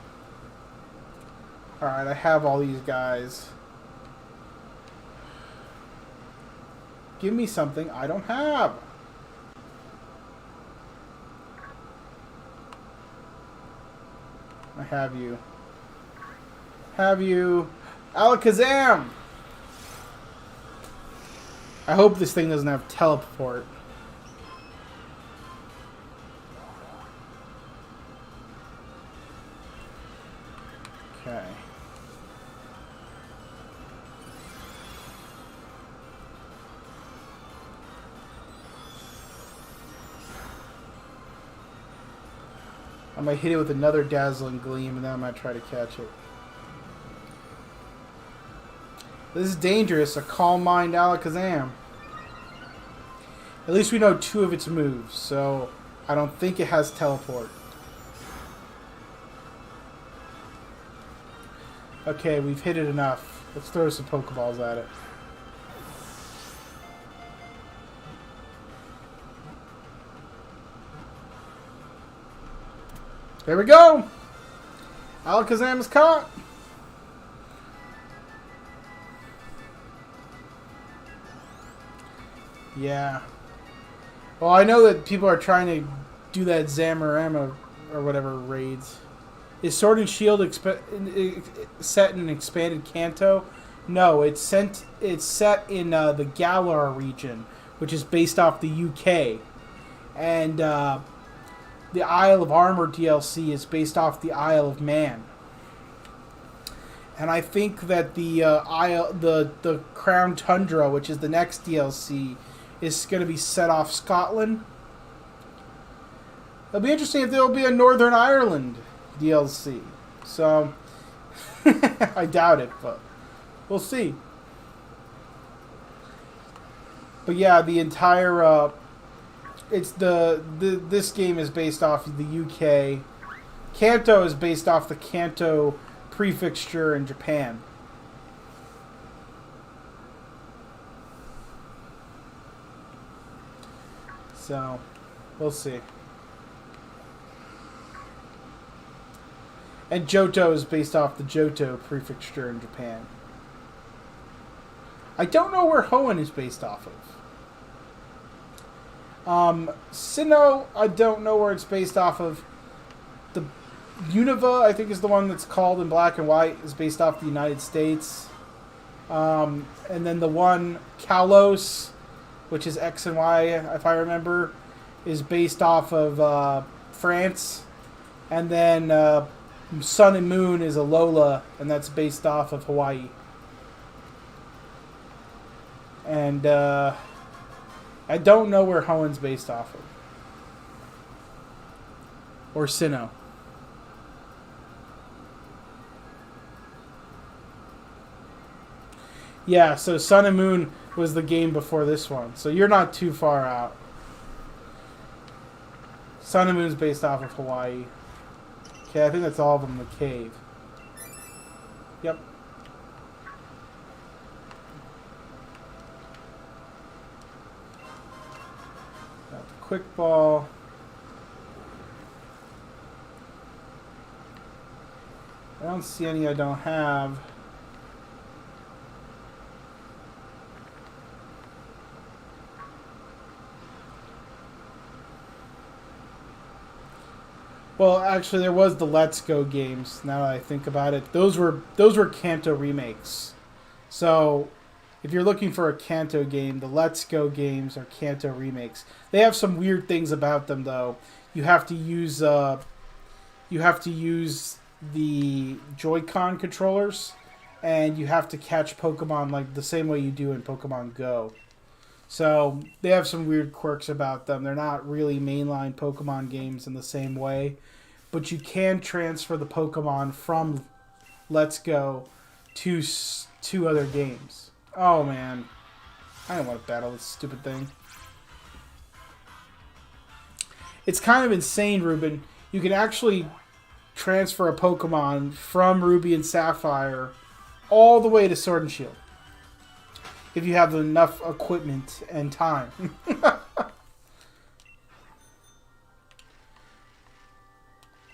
Alright, I have all these guys. Give me something I don't have. I have you. Have you. Alakazam! I hope this thing doesn't have teleport. Okay. I might hit it with another Dazzling Gleam and then I might try to catch it. This is dangerous, a Calm Mind Alakazam. At least we know 2 of its moves, so I don't think it has teleport. Okay, we've hit it enough. Let's throw some Pokeballs at it. There we go! Alakazam is caught! Yeah. Well, I know that people are trying to do that Zamarama or whatever raids. Is Sword and Shield set in an expanded Kanto? No, it's set in the Galar region, which is based off the UK. And the Isle of Armor DLC is based off the Isle of Man. And I think that the Crown Tundra, which is the next DLC, is going to be set off Scotland. It'll be interesting if there will be a Northern Ireland DLC. So, I doubt it, but we'll see. But yeah, the entire this game is based off of the UK. Kanto is based off the Kanto prefecture in Japan. So, we'll see. And Johto is based off the Johto prefecture in Japan. I don't know where Hoenn is based off of. Sinnoh, I don't know where it's based off of. The Unova, I think, is the one that's called in black and white, is based off the United States. And then the one, Kalos, which is X and Y, if I remember, is based off of France. And then Sun and Moon is Alola, and that's based off of Hawaii. And I don't know where Hoenn's based off of. Or Sinnoh. Yeah, so Sun and Moon was the game before this one. So you're not too far out. Sun and Moon's based off of Hawaii. Okay, I think that's all of them in the cave. Yep. Got the quick ball. I don't see any I don't have. Well, actually, there was the Let's Go games. Now that I think about it, those were Kanto remakes. So, if you're looking for a Kanto game, the Let's Go games are Kanto remakes. They have some weird things about them, though. You have to use the Joy-Con controllers, and you have to catch Pokemon like the same way you do in Pokemon Go. So they have some weird quirks about them. They're not really mainline Pokemon games in the same way, but you can transfer the Pokemon from Let's Go to other games. Oh man, I don't want to battle this stupid thing. It's kind of insane, Ruben. You can actually transfer a Pokemon from Ruby and Sapphire all the way to Sword and Shield, if you have enough equipment and time.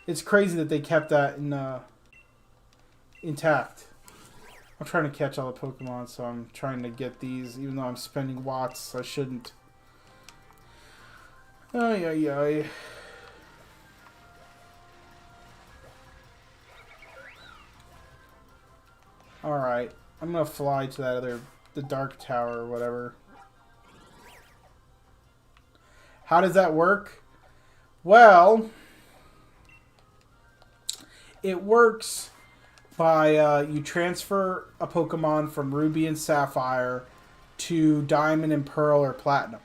It's crazy that they kept that intact. I'm trying to catch all the Pokemon, so I'm trying to get these, even though I'm spending watts. I shouldn't. Ay, ay, ay. Alright, I'm gonna fly to that the Dark Tower or whatever. How does that work? Well, it works by you transfer a Pokemon from Ruby and Sapphire to Diamond and Pearl or Platinum.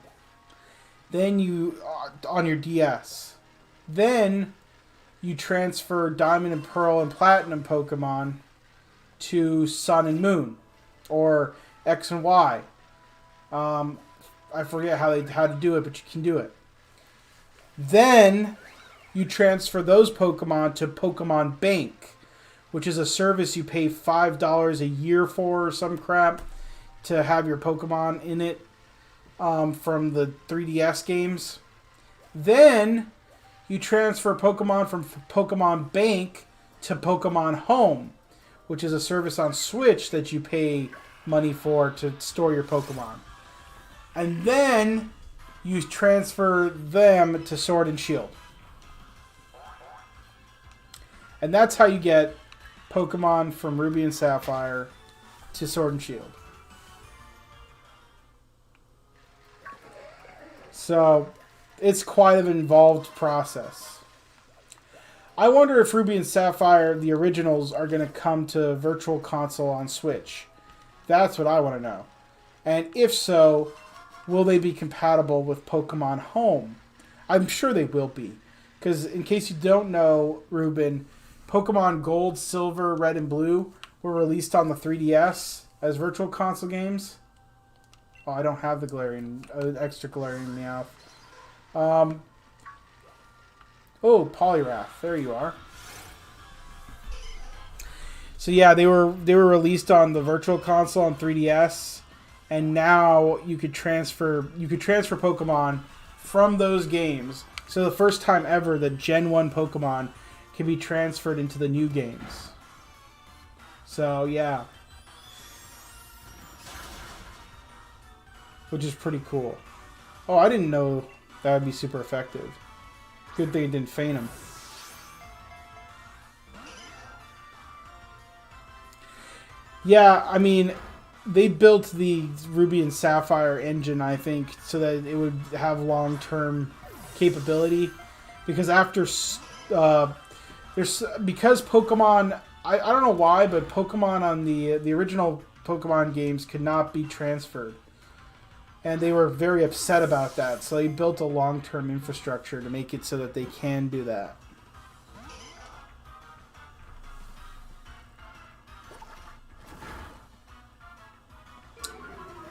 Then you, on your DS. Then you transfer Diamond and Pearl and Platinum Pokemon to Sun and Moon, or X and Y. I forget how to do it, but you can do it. Then you transfer those Pokemon to Pokemon Bank, which is a service you pay $5 a year for or some crap to have your Pokemon in it from the 3DS games. Then you transfer Pokemon from Pokemon Bank to Pokemon Home, which is a service on Switch that you pay money for to store your Pokemon. And then you transfer them to Sword and Shield. And that's how you get Pokemon from Ruby and Sapphire to Sword and Shield. So, it's quite an involved process. I wonder if Ruby and Sapphire, the originals, are going to come to Virtual Console on Switch. That's what I want to know. And if so, will they be compatible with Pokemon Home? I'm sure they will be. Because in case you don't know, Ruben, Pokemon Gold, Silver, Red, and Blue were released on the 3DS as Virtual Console games. Oh, I don't have the Galarian, extra Galarian Meowth. Oh, Poliwrath. There you are. So yeah, they were released on the Virtual Console on 3DS, and now you could transfer Pokemon from those games. So the first time ever that Gen 1 Pokemon can be transferred into the new games. So yeah. Which is pretty cool. Oh, I didn't know that would be super effective. Good thing it didn't feint him. Yeah, I mean, they built the Ruby and Sapphire engine, I think, so that it would have long-term capability. Because after because Pokemon, I don't know why, but Pokemon on the original Pokemon games could not be transferred. And they were very upset about that, so they built a long-term infrastructure to make it so that they can do that.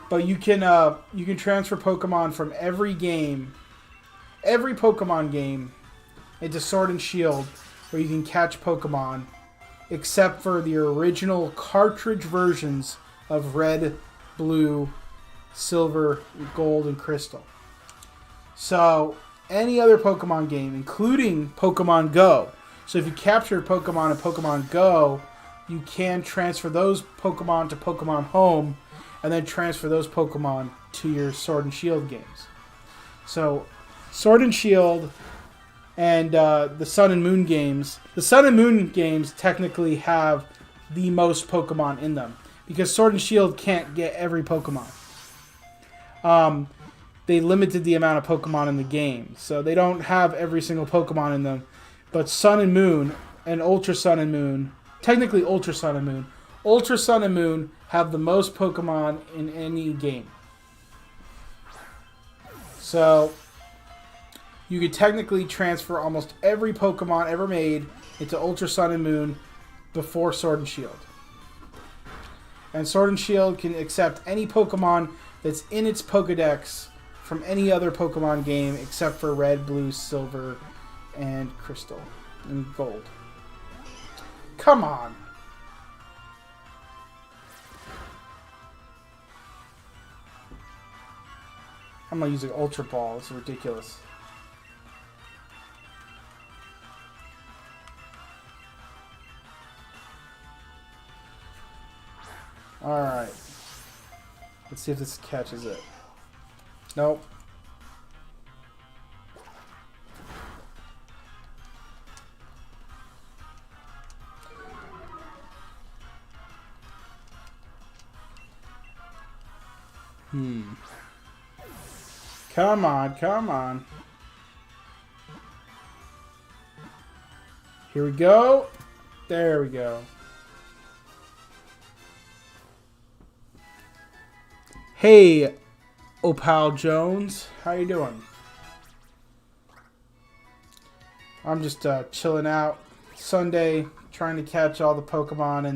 But you can transfer Pokemon from every Pokemon game, into Sword and Shield, where you can catch Pokemon, except for the original cartridge versions of Red, Blue, Silver, Gold, and Crystal. So, any other Pokemon game, including Pokemon Go. So if you capture Pokemon in Pokemon Go, you can transfer those Pokemon to Pokemon Home, and then transfer those Pokemon to your Sword and Shield games. So, Sword and Shield and the Sun and Moon games. The Sun and Moon games technically have the most Pokemon in them, because Sword and Shield can't get every Pokemon. They limited the amount of Pokemon in the game, so they don't have every single Pokemon in them. But Sun and Moon and Ultra Sun and Moon, technically Ultra Sun and Moon, Ultra Sun and Moon have the most Pokemon in any game. So you could technically transfer almost every Pokemon ever made into Ultra Sun and Moon before Sword and Shield. And Sword and Shield can accept any Pokemon that's in its Pokedex from any other Pokemon game except for Red, Blue, Silver, and Crystal, and Gold. Come on! I'm not using Ultra Ball. It's ridiculous. Alright. Let's see if this catches it. Nope. Come on, come on. Here we go. There we go. Hey, Opal Jones. How you doing? I'm just chilling out. Sunday, trying to catch all the Pokemon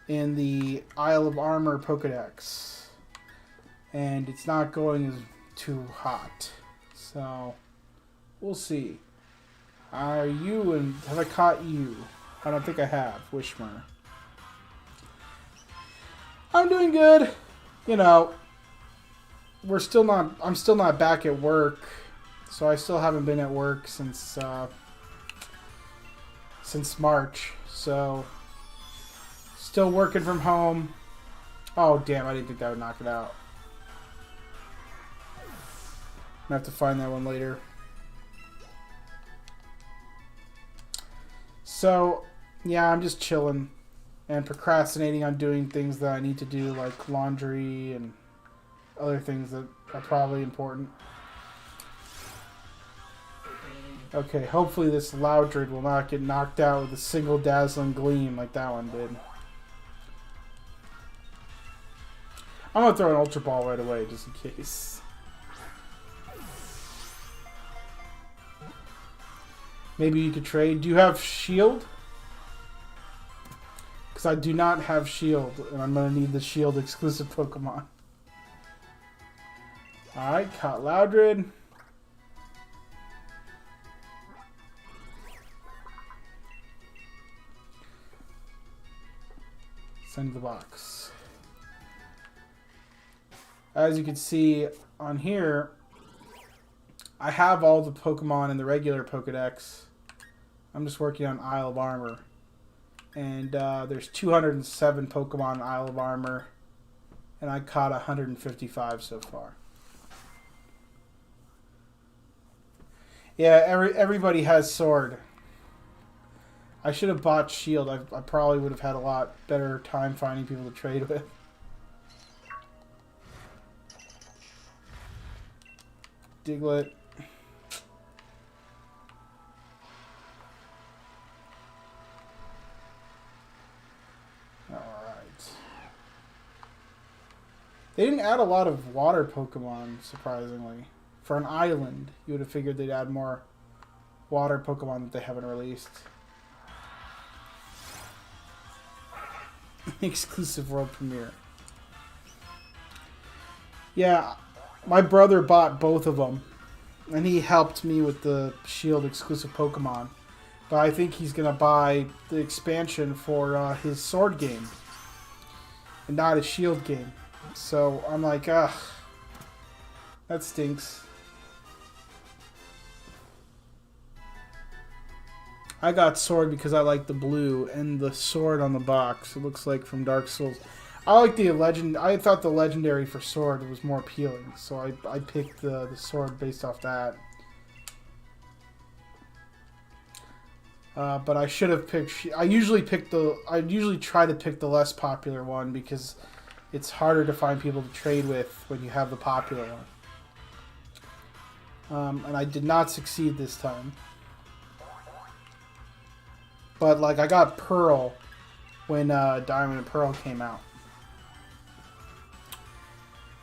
in the Isle of Armor Pokedex. And it's not going as too hot. So, we'll see. Are you and have I caught you? I don't think I have, Wishmer. I'm doing good. You know, I'm still not back at work, so I still haven't been at work since March. So, still working from home. Oh damn! I didn't think that would knock it out. I'm gonna have to find that one later. So, yeah, I'm just chilling and procrastinating on doing things that I need to do, like laundry and other things that are probably important. Okay, hopefully this Loudred will not get knocked out with a single dazzling gleam like that one did. I'm gonna throw an Ultra Ball right away, just in case. Maybe you could trade. Do you have Shield? Because I do not have Shield, and I'm going to need the Shield exclusive Pokemon. Alright, caught Loudred. Send to the box. As you can see on here, I have all the Pokemon in the regular Pokedex. I'm just working on Isle of Armor. And there's 207 Pokemon in Isle of Armor. And I caught 155 so far. Yeah, everybody has Sword. I should have bought Shield. I probably would have had a lot better time finding people to trade with. Diglett. They didn't add a lot of water Pokemon, surprisingly. For an island, you would have figured they'd add more water Pokemon that they haven't released. Exclusive world premiere. Yeah, my brother bought both of them. And he helped me with the Shield exclusive Pokemon. But I think he's going to buy the expansion for his Sword game. And not his Shield game. So I'm like, ugh, that stinks. I got Sword because I like the blue and the sword on the box. It looks like from Dark Souls. I like the legend. I thought the legendary for Sword was more appealing, so I picked the Sword based off that. But I should have picked. I usually try to pick the less popular one because it's harder to find people to trade with when you have the popular one. And I did not succeed this time. But like I got Pearl when Diamond and Pearl came out.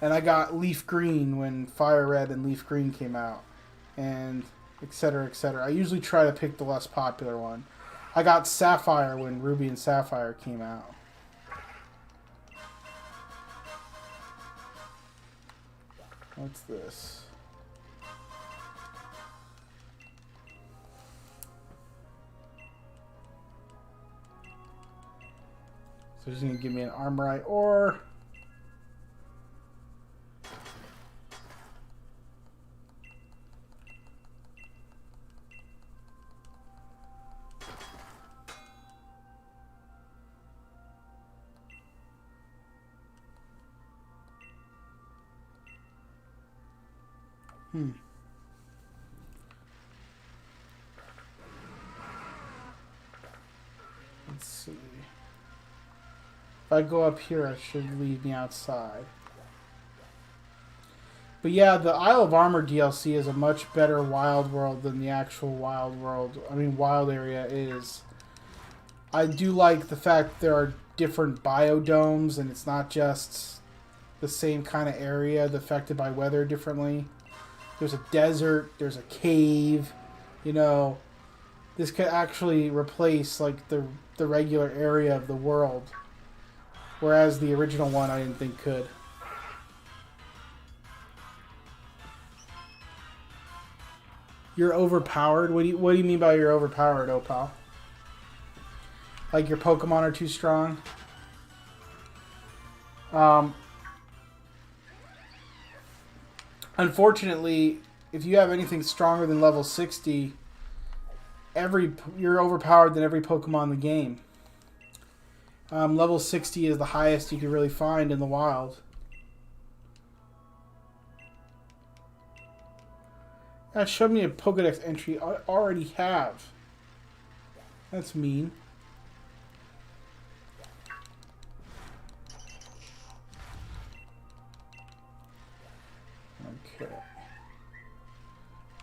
And I got Leaf Green when Fire Red and Leaf Green came out. And etc. etc. I usually try to pick the less popular one. I got Sapphire when Ruby and Sapphire came out. What's this? So he's going to give me an Armorite ore. Let's see. If I go up here, it should leave me outside. But yeah, the Isle of Armor DLC is a much better wild world than the actual wild world. I mean, wild area is. I do like the fact there are different biodomes and it's not just the same kind of area affected by weather differently. There's a desert, there's a cave, you know. This could actually replace like the regular area of the world. Whereas the original one I didn't think could. You're overpowered? What do you mean by you're overpowered, Opal? Like your Pokemon are too strong? Unfortunately, if you have anything stronger than level 60, you're overpowered than every Pokemon in the game. Level 60 is the highest you can really find in the wild. That showed me a Pokedex entry I already have. That's mean. Okay.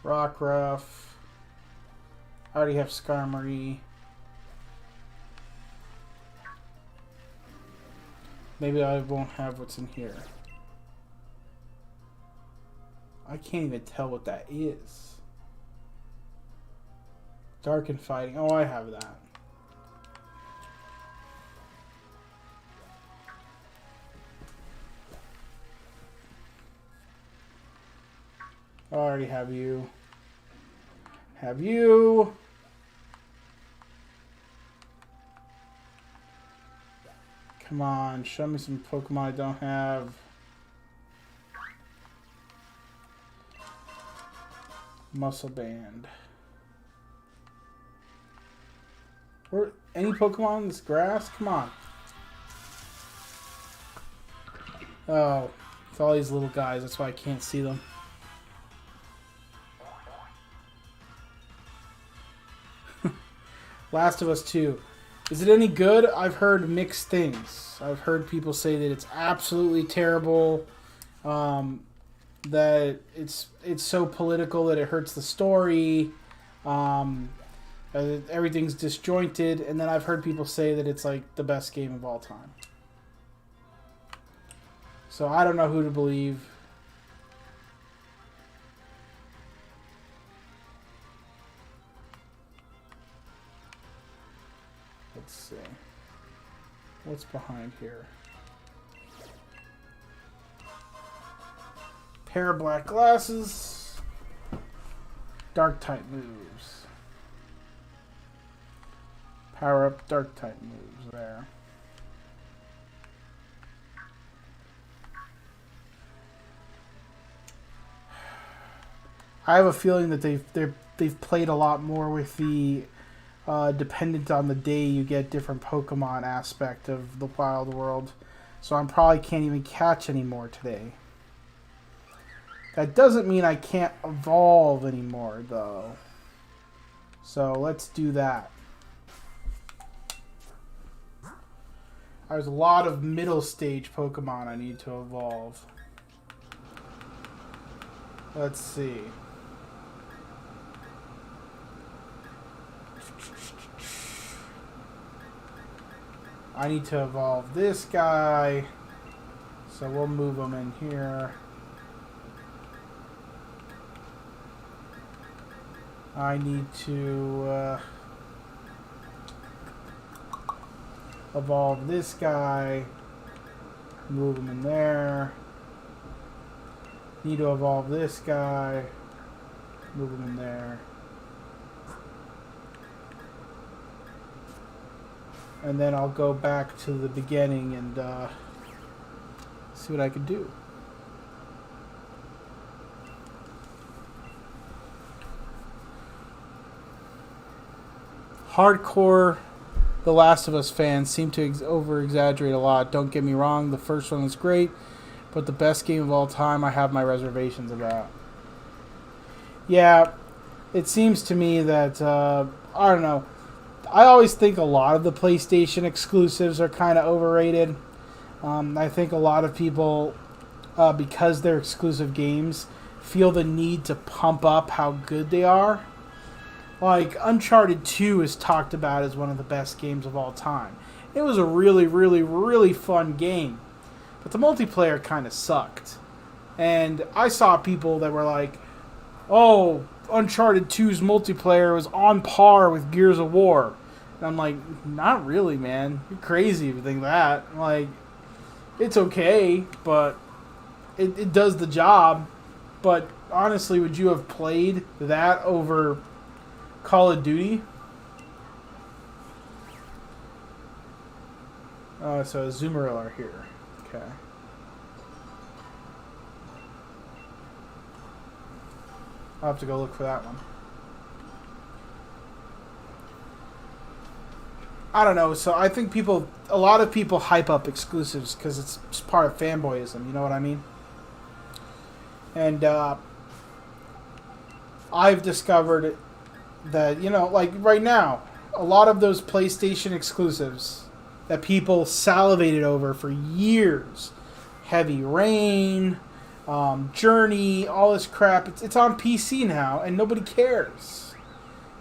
Rockruff. I already have Skarmory. Maybe I won't have what's in here. I can't even tell what that is. Dark and Fighting. Oh, I have that. I already have you. Have you. Come on, show me some Pokemon I don't have. Muscle Band. Or any Pokemon in this grass? Come on. Oh, it's all these little guys. That's why I can't see them. Last of Us 2. Is it any good? I've heard mixed things. I've heard people say that it's absolutely terrible. That it's so political that it hurts the story. Everything's disjointed. And then I've heard people say that it's like the best game of all time. So I don't know who to believe. Let's see. What's behind here? Pair of black glasses. Dark type moves. Power up dark type moves there. I have a feeling that they've played a lot more with the dependent on the day you get different Pokemon aspect of the wild world. So I probably can't even catch any more today. That doesn't mean I can't evolve anymore, though. So let's do that. There's a lot of middle stage Pokemon I need to evolve. Let's see. I need to evolve this guy. So we'll move him in here. I need to evolve this guy. Move him in there. Need to evolve this guy. Move him in there. And then I'll go back to the beginning and see what I can do. Hardcore The Last of Us fans seem to over-exaggerate a lot. Don't get me wrong, the first one was great, but the best game of all time, I have my reservations about. Yeah, it seems to me that, I don't know, I always think a lot of the PlayStation exclusives are kind of overrated. I think a lot of people, because they're exclusive games, feel the need to pump up how good they are. Like, Uncharted 2 is talked about as one of the best games of all time. It was a really, really, really fun game. But the multiplayer kind of sucked. And I saw people that were like, oh, Uncharted 2's multiplayer was on par with Gears of War. And I'm like, not really, man. You're crazy if you think that. Like, it's okay, but it does the job. But honestly, would you have played that over Call of Duty? So Azumarill are here. Okay. I'll have to go look for that one. I don't know. So I think a lot of people hype up exclusives because it's just part of fanboyism. You know what I mean? And I've discovered that, you know, like right now, a lot of those PlayStation exclusives that people salivated over for years, Heavy Rain, Journey, all this crap, it's on PC now, and nobody cares.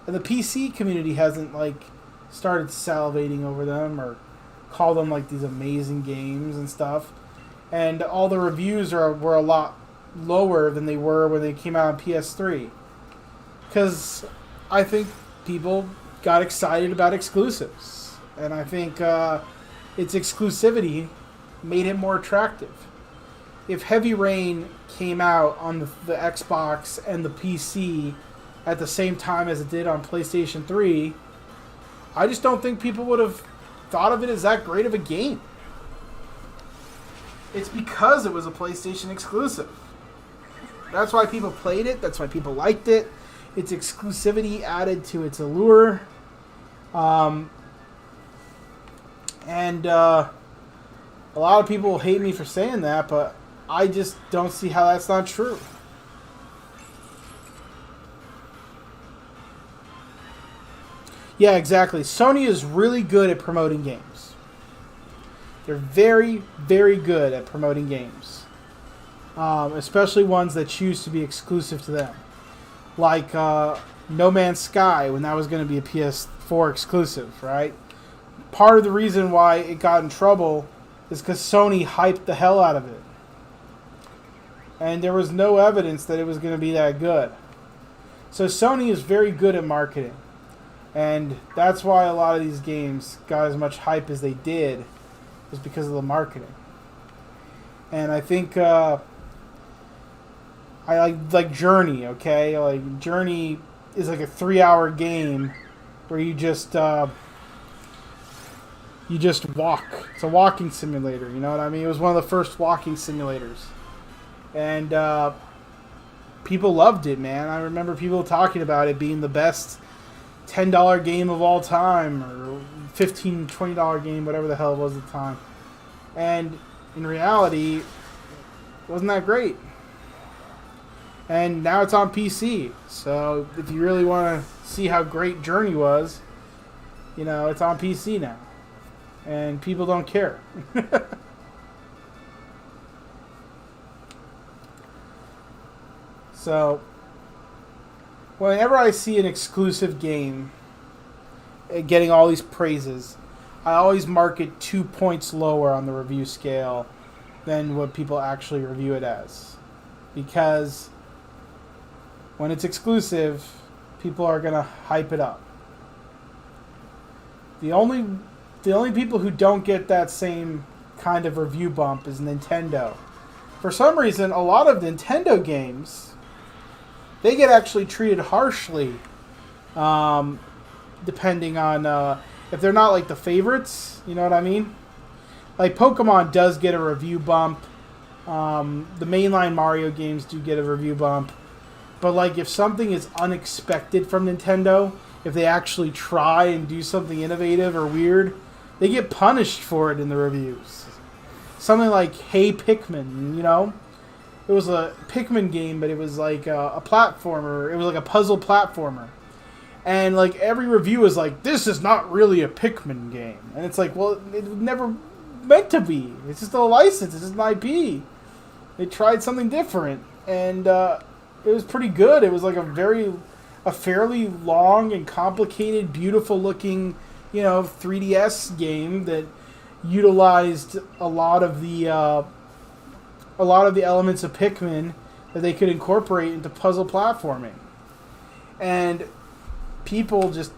And the PC community hasn't, like, started salivating over them or call them, like, these amazing games and stuff. And all the reviews were a lot lower than they were when they came out on PS3. Because I think people got excited about exclusives. And I think its exclusivity made it more attractive. If Heavy Rain came out on the Xbox and the PC at the same time as it did on PlayStation 3, I just don't think people would have thought of it as that great of a game. It's because it was a PlayStation exclusive. That's why people played it. That's why people liked it. Its exclusivity added to its allure. And a lot of people will hate me for saying that, but I just don't see how that's not true. Yeah, exactly. Sony is really good at promoting games. They're very, very good at promoting games. Especially ones that choose to be exclusive to them. Like No Man's Sky, when that was going to be a PS4 exclusive, right? Part of the reason why it got in trouble is because Sony hyped the hell out of it. And there was no evidence that it was going to be that good. So Sony is very good at marketing. And that's why a lot of these games got as much hype as they did, was because of the marketing. And I think I like Journey, okay? Like Journey is like a 3-hour game where you just walk. It's a walking simulator, you know what I mean? It was one of the first walking simulators. And people loved it, man. I remember people talking about it being the best $10 game of all time, or $15, $20 game, whatever the hell it was at the time. And in reality, it wasn't that great. And now it's on PC. So if you really want to see how great Journey was, you know, it's on PC now. And people don't care. So whenever I see an exclusive game getting all these praises, I always mark it 2 points lower on the review scale than what people actually review it as. Because when it's exclusive, people are going to hype it up. The only people who don't get that same kind of review bump is Nintendo. For some reason, a lot of Nintendo games, they get actually treated harshly, depending on if they're not like the favorites. You know what I mean? Like Pokemon does get a review bump. The mainline Mario games do get a review bump. But like if something is unexpected from Nintendo, if they actually try and do something innovative or weird, they get punished for it in the reviews. Something like Hey Pikmin, you know? It was a Pikmin game, but it was like a platformer. It was like a puzzle platformer. And like every review is like, this is not really a Pikmin game. And it's like, well, it was never meant to be. It's just a license. It's just an IP. They tried something different. And it was pretty good. It was like a fairly long and complicated, beautiful looking, 3DS game that utilized a lot of the elements of Pikmin that they could incorporate into puzzle platforming. And people just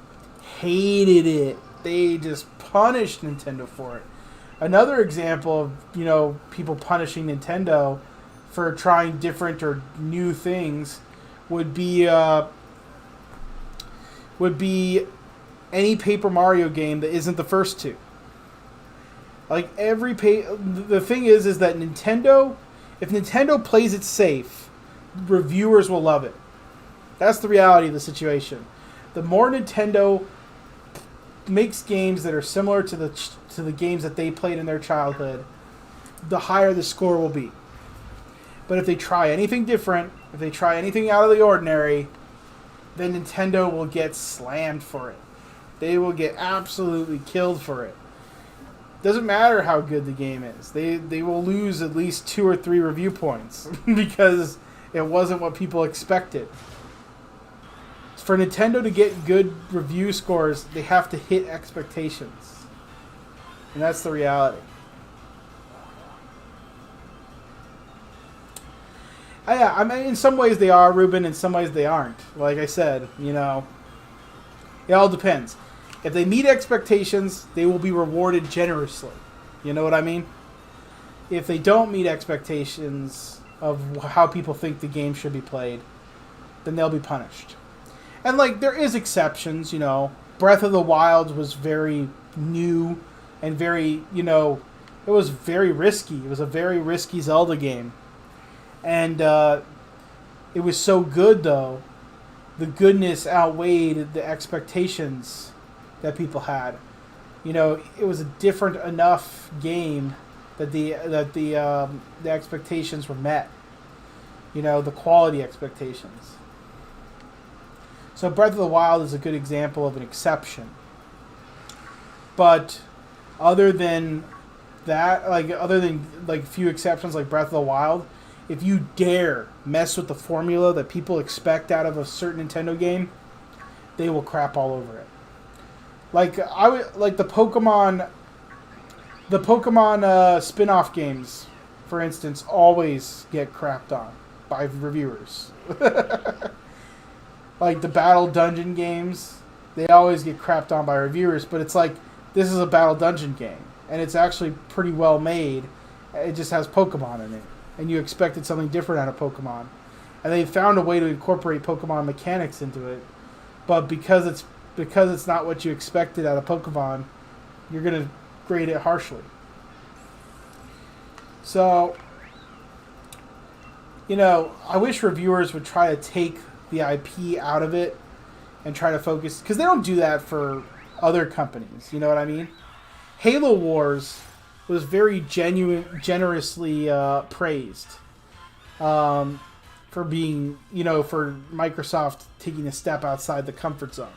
hated it. They just punished Nintendo for it. Another example of, people punishing Nintendo for trying different or new things would be any Paper Mario game that isn't the first two. Like the thing is that Nintendo, if Nintendo plays it safe, reviewers will love it. That's the reality of the situation. The more Nintendo makes games that are similar to the games that they played in their childhood, the higher the score will be. But if they try anything different, if they try anything out of the ordinary, then Nintendo will get slammed for it. They will get absolutely killed for it. Doesn't matter how good the game is. They will lose at least 2 or 3 review points because it wasn't what people expected. For Nintendo to get good review scores, they have to hit expectations. And that's the reality. Yeah, I mean, in some ways they are, Ruben. In some ways they aren't. Like I said, it all depends. If they meet expectations, they will be rewarded generously. You know what I mean? If they don't meet expectations of how people think the game should be played, then they'll be punished. And, there is exceptions, Breath of the Wild was very new and very, it was very risky. It was a very risky Zelda game. And it was so good, though. The goodness outweighed the expectations that people had. It was a different enough game that the expectations were met. The quality expectations. So Breath of the Wild is a good example of an exception. But other than that, other than few exceptions like Breath of the Wild, if you dare mess with the formula that people expect out of a certain Nintendo game, they will crap all over it. The Pokemon spin-off games, for instance, always get crapped on by reviewers. The Battle Dungeon games, they always get crapped on by reviewers, but it's this is a Battle Dungeon game, and it's actually pretty well made. It just has Pokemon in it, and you expected something different out of Pokemon. And they found a way to incorporate Pokemon mechanics into it, but because it's not what you expected out of Pokemon, you're going to grade it harshly. So, I wish reviewers would try to take the IP out of it and try to focus, because they don't do that for other companies. You know what I mean? Halo Wars was very generously praised for being, for Microsoft taking a step outside the comfort zone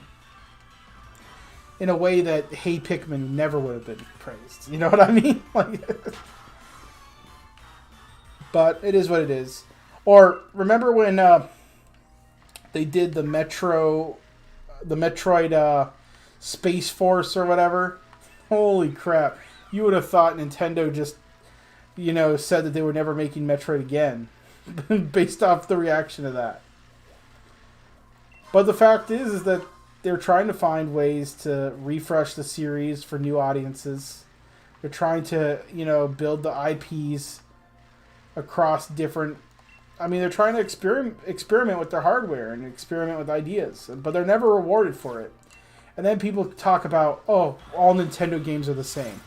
in a way that Hey Pikmin never would have been praised. You know what I mean? But it is what it is. Or remember when they did the Metroid Space Force or whatever? Holy crap. You would have thought Nintendo just, said that they were never making Metroid again. Based off the reaction to that. But the fact is that they're trying to find ways to refresh the series for new audiences. They're trying to, build the IPs across different... I mean, they're trying to experiment with their hardware and experiment with ideas. But they're never rewarded for it. And then people talk about, oh, all Nintendo games are the same.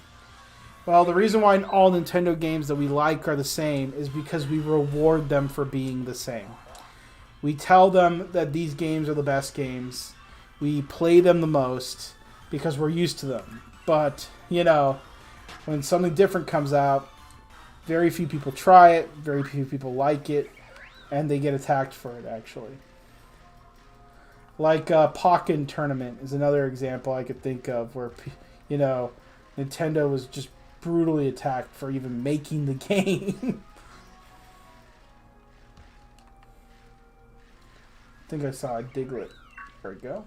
Well, the reason why all Nintendo games that we like are the same is because we reward them for being the same. We tell them that these games are the best games. We play them the most because we're used to them. But, when something different comes out, very few people try it, very few people like it, and they get attacked for it, actually. Like Pokken Tournament is another example I could think of where, Nintendo was just brutally attacked for even making the game. I think I saw a Diglett. There we go.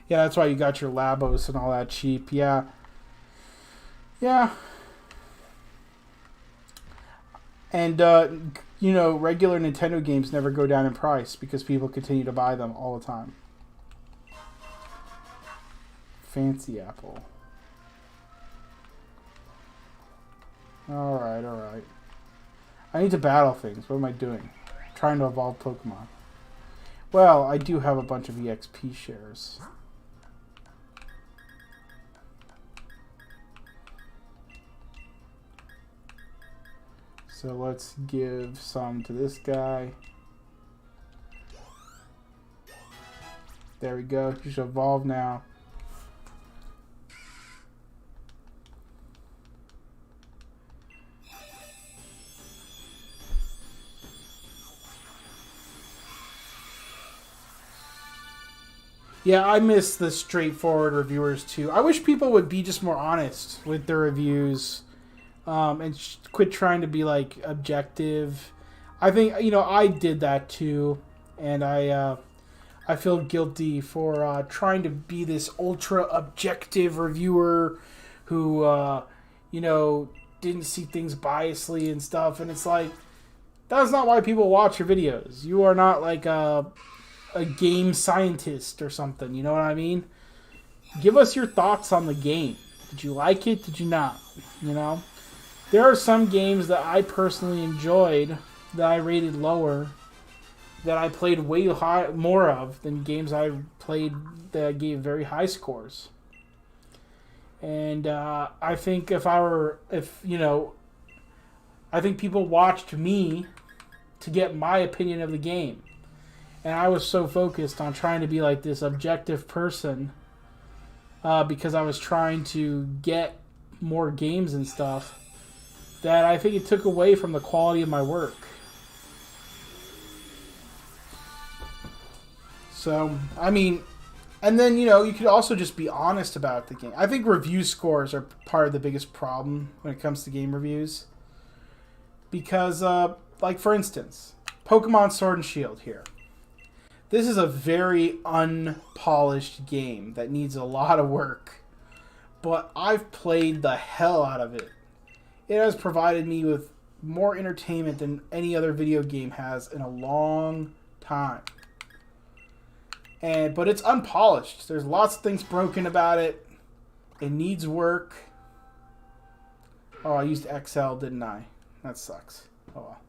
Yeah, that's why you got your Labos and all that cheap. Yeah. Yeah. And, regular Nintendo games never go down in price because people continue to buy them all the time. Fancy Apple. Alright, alright. I need to battle things. What am I doing? Trying to evolve Pokemon. Well, I do have a bunch of EXP shares. So let's give some to this guy. There we go. You should evolve now. Yeah, I miss the straightforward reviewers too. I wish people would be just more honest with their reviews. And quit trying to be like objective. I think I did that too, and I feel guilty for trying to be this ultra objective reviewer who didn't see things biasly and stuff. And it's like that's not why people watch your videos. You are not like a game scientist or something. You know what I mean? Give us your thoughts on the game. Did you like it? Did you not? There are some games that I personally enjoyed that I rated lower, that I played way more of than games I played that gave very high scores. And I think I think people watched me to get my opinion of the game. And I was so focused on trying to be like this objective person because I was trying to get more games and stuff, that I think it took away from the quality of my work. So, I mean, and then, you could also just be honest about the game. I think review scores are part of the biggest problem when it comes to game reviews. Because, like, for instance, Pokemon Sword and Shield here. This is a very unpolished game that needs a lot of work. But I've played the hell out of it. It has provided me with more entertainment than any other video game has in a long time. But it's unpolished. There's lots of things broken about it. It needs work. Oh, I used XL, didn't I? That sucks. Oh well.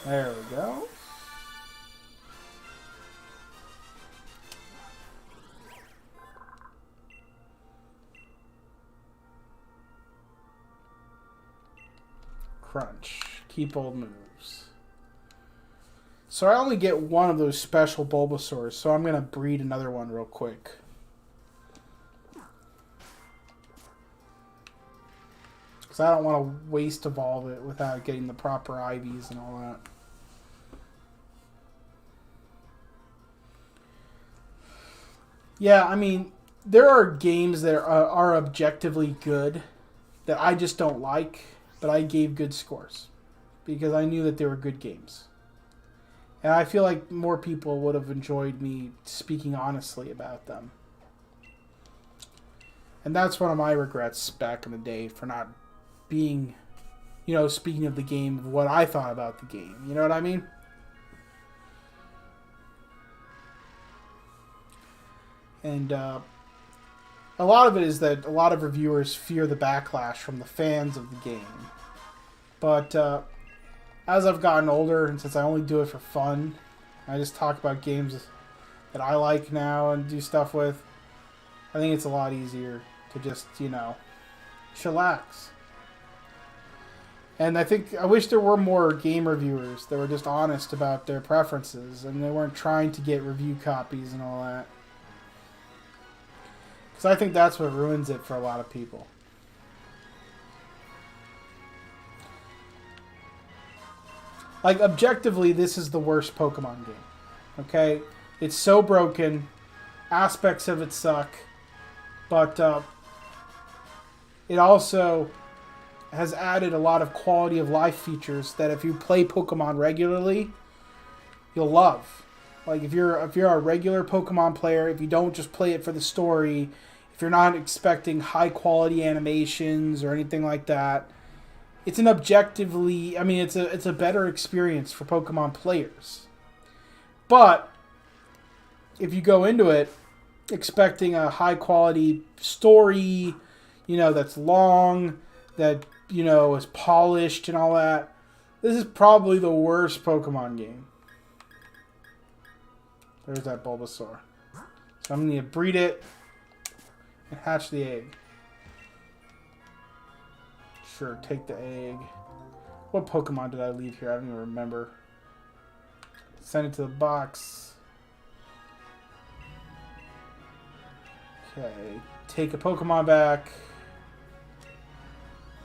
There we go. Crunch. Keep old moves. So I only get one of those special Bulbasaurs, so I'm going to breed another one real quick. Because I don't want to waste evolve it without getting the proper IVs and all that. Yeah, I mean, there are games that are objectively good that I just don't like, but I gave good scores because I knew that they were good games. And I feel like more people would have enjoyed me speaking honestly about them. And that's one of my regrets back in the day for not being, speaking of the game, of what I thought about the game. You know what I mean? And a lot of it is that a lot of reviewers fear the backlash from the fans of the game. But as I've gotten older, and since I only do it for fun, I just talk about games that I like now and do stuff with, I think it's a lot easier to just, chillax. And I wish there were more game reviewers that were just honest about their preferences and they weren't trying to get review copies and all that. Because I think that's what ruins it for a lot of people. Like, objectively, this is the worst Pokemon game. Okay? It's so broken. Aspects of it suck. But it also has added a lot of quality of life features that if you play Pokemon regularly, you'll love. Like, if you're a regular Pokemon player, if you don't just play it for the story, if you're not expecting high-quality animations or anything like that, it's an objectively, it's a better experience for Pokemon players. But if you go into it expecting a high quality story, that's long, that, is polished and all that, this is probably the worst Pokemon game. There's that Bulbasaur. So I'm going to breed it and hatch the egg. Sure, take the egg. What Pokemon did I leave here? I don't even remember. Send it to the box. Okay, take a Pokemon back.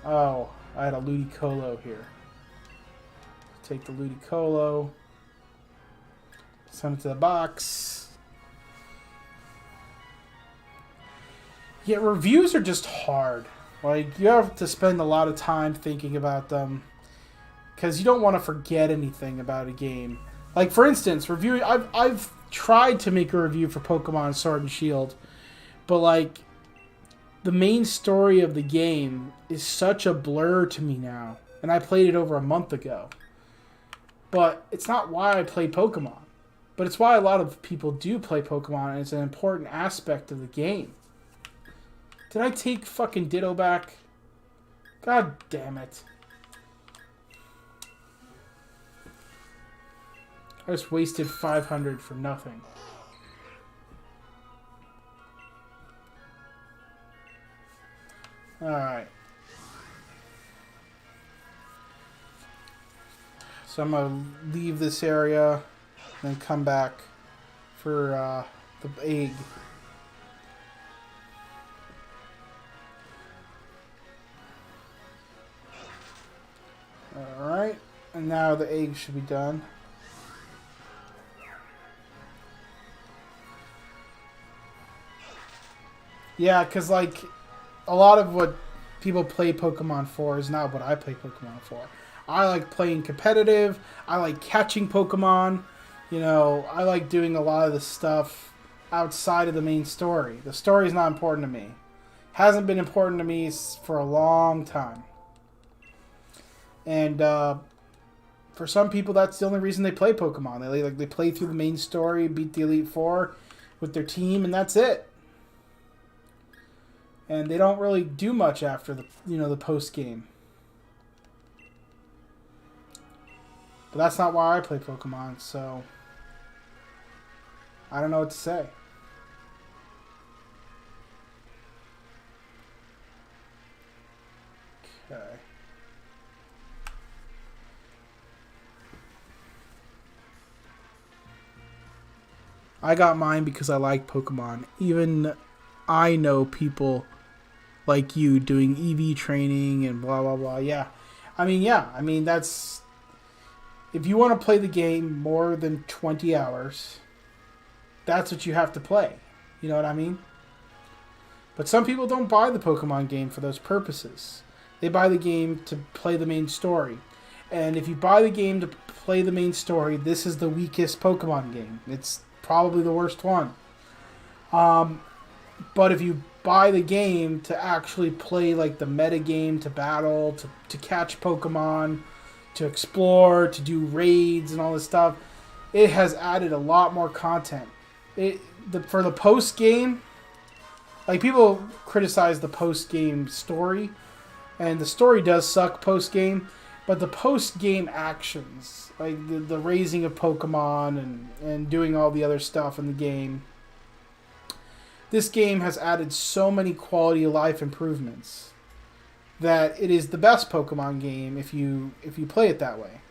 Oh, I had a Ludicolo here. Take the Ludicolo. Send it to the box. Yeah, reviews are just hard. Like, you have to spend a lot of time thinking about them because you don't want to forget anything about a game. Like, for instance, I've tried to make a review for Pokemon Sword and Shield, but, like, the main story of the game is such a blur to me now, and I played it over a month ago. But it's not why I play Pokemon, but it's why a lot of people do play Pokemon, and it's an important aspect of the game. Did I take fucking Ditto back? God damn it. I just wasted 500 for nothing. Alright. So I'm going to leave this area and come back for the egg. Alright, and now the egg should be done. Yeah, because, like, a lot of what people play Pokemon for is not what I play Pokemon for. I like playing competitive. I like catching Pokemon. I like doing a lot of the stuff outside of the main story. The story is not important to me. Hasn't been important to me for a long time. And for some people, that's the only reason they play Pokemon. They play through the main story, beat the Elite Four with their team, and that's it. And they don't really do much after the post game. But that's not why I play Pokemon, so I don't know what to say. Okay. I got mine because I like Pokemon. Even I know people like you doing EV training and blah, blah, blah. Yeah. I mean, that's... If you want to play the game more than 20 hours, that's what you have to play. You know what I mean? But some people don't buy the Pokemon game for those purposes. They buy the game to play the main story. And if you buy the game to play the main story, this is the weakest Pokemon game. It's probably the worst one. But if you buy the game to actually play like the meta game, to battle, to catch Pokemon, to explore, to do raids and all this stuff, it has added a lot more content. For the post game, like people criticize the post game story, and the story does suck post game, but the post game actions, like the raising of Pokemon and doing all the other stuff in the game, this game has added so many quality of life improvements that it is the best Pokemon game if you play it that way.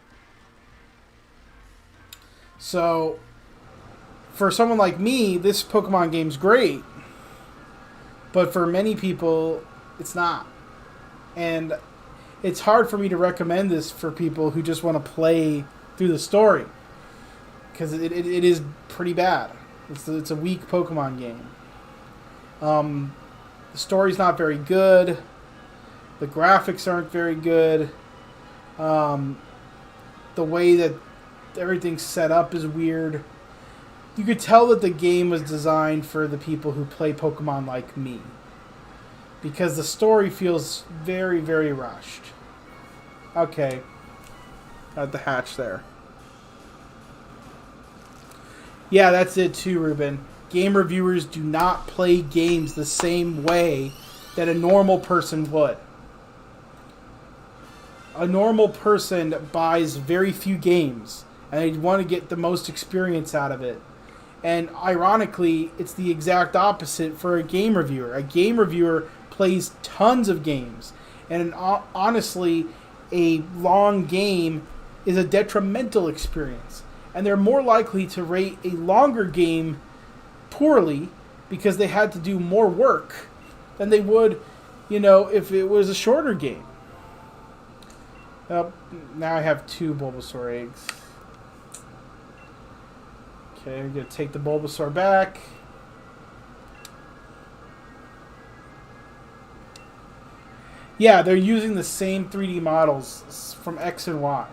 So, for someone like me, this Pokemon game's great. But for many people, it's not. And it's hard for me to recommend this for people who just want to play through the story. Because it is pretty bad. It's a weak Pokemon game. The story's not very good. The graphics aren't very good. The way that everything's set up is weird. You could tell that the game was designed for the people who play Pokemon like me. Because the story feels very, very rushed. Okay. At the hatch there. Yeah, that's it too, Ruben. Game reviewers do not play games the same way that a normal person would. A normal person buys very few games, and they want to get the most experience out of it. And ironically, it's the exact opposite for a game reviewer. A game reviewer plays tons of games. And honestly, a long game is a detrimental experience. And they're more likely to rate a longer game poorly because they had to do more work than they would, if it was a shorter game. Now I have 2 Bulbasaur eggs. Okay, I'm going to take the Bulbasaur back. Yeah, they're using the same 3D models from X and Y.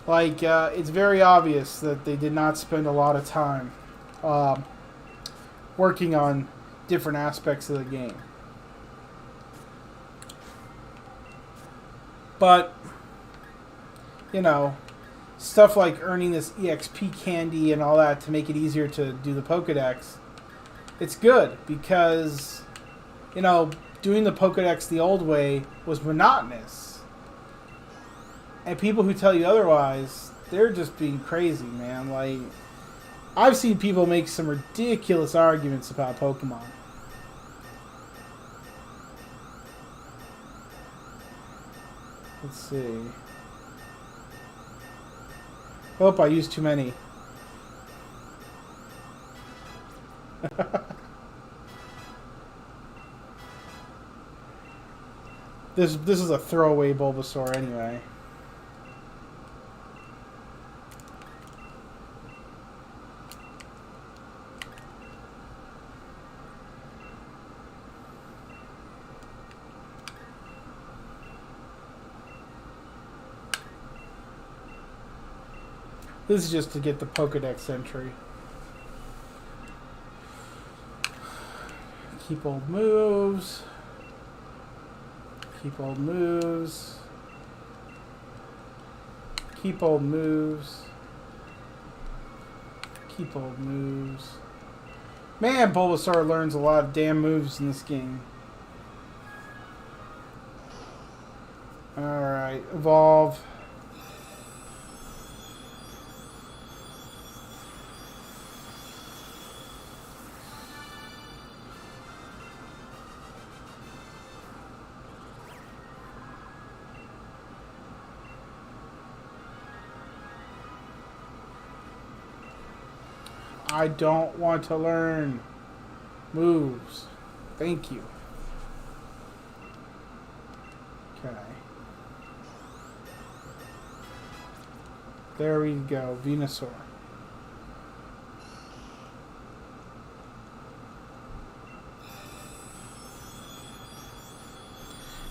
Like, it's very obvious that they did not spend a lot of time working on different aspects of the game. But, stuff like earning this EXP candy and all that to make it easier to do the Pokedex, it's good because, doing the Pokedex the old way was monotonous. And people who tell you otherwise, they're just being crazy, man. Like, I've seen people make some ridiculous arguments about Pokemon. Let's see. Hope I used too many. This is a throwaway Bulbasaur anyway. This is just to get the Pokedex entry. Keep old moves. Keep old moves. Keep old moves. Keep old moves. Man, Bulbasaur learns a lot of damn moves in this game. Alright, evolve. I don't want to learn moves. Thank you. Okay. There we go. Venusaur.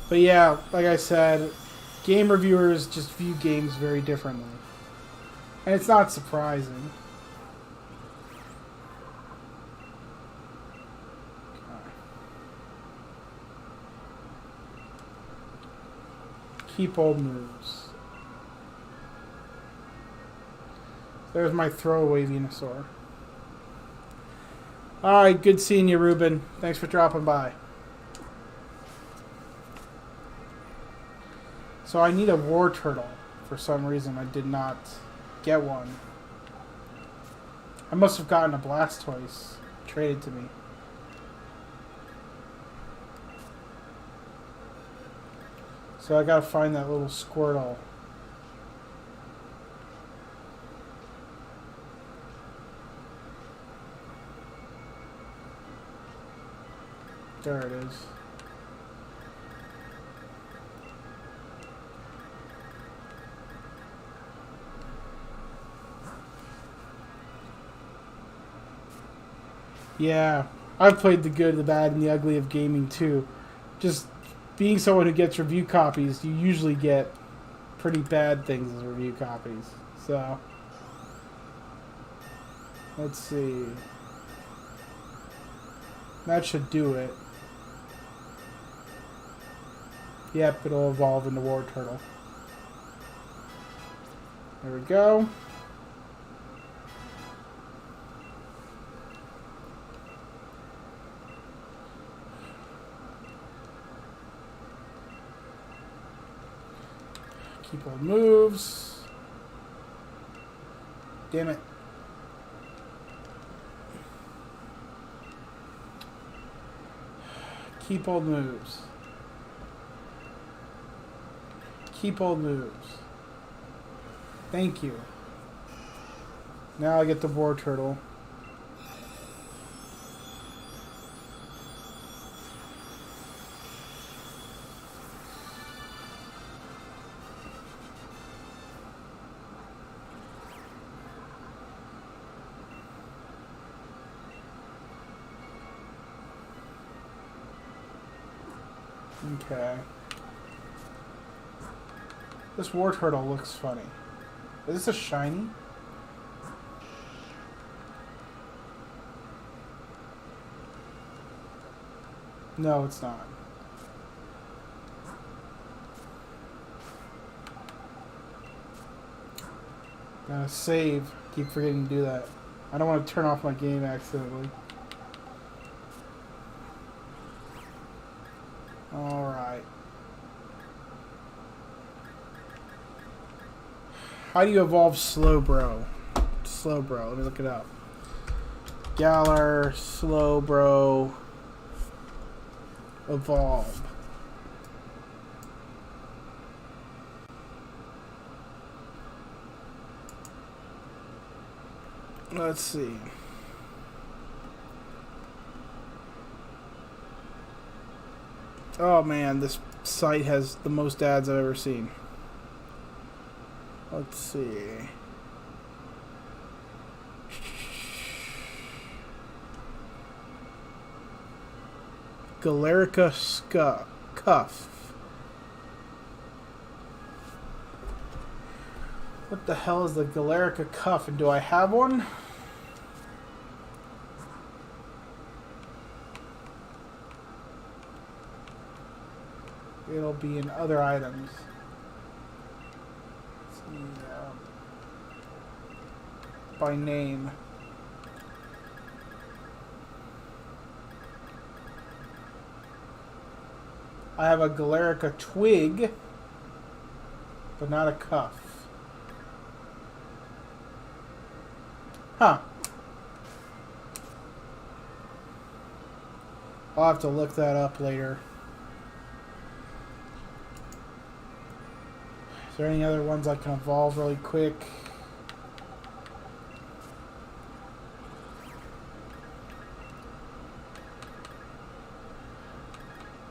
But yeah, like I said, game reviewers just view games very differently. And it's not surprising. Keep old moves. There's my throwaway Venusaur. Alright, good seeing you, Ruben. Thanks for dropping by. So I need a War Turtle. For some reason, I did not get one. I must have gotten a Blastoise traded to me. So I gotta find that little Squirtle. There it is. Yeah, I've played the good, the bad, and the ugly of gaming too. Just being someone who gets review copies, you usually get pretty bad things as review copies. So, let's see. That should do it. Yep, it'll evolve into War Turtle. There we go. Keep all moves. Damn it. Keep old moves. Keep old moves. Thank you. Now I get the War Turtle. Okay. This War Turtle looks funny. Is this a shiny? No, it's not. Gotta save. Keep forgetting to do that. I don't want to turn off my game accidentally. Alright. How do you evolve Slowbro? Slowbro, let me look it up. Galar, Slowbro, evolve. Let's see. Oh man, this site has the most ads I've ever seen. Let's see. Galarica Cuff. What the hell is the Galarica Cuff, and do I have one? It'll be in other items. Let's see, by name. I have a Galarica Twig, but not a Cuff. Huh. I'll have to look that up later. Is there any other ones I can evolve really quick?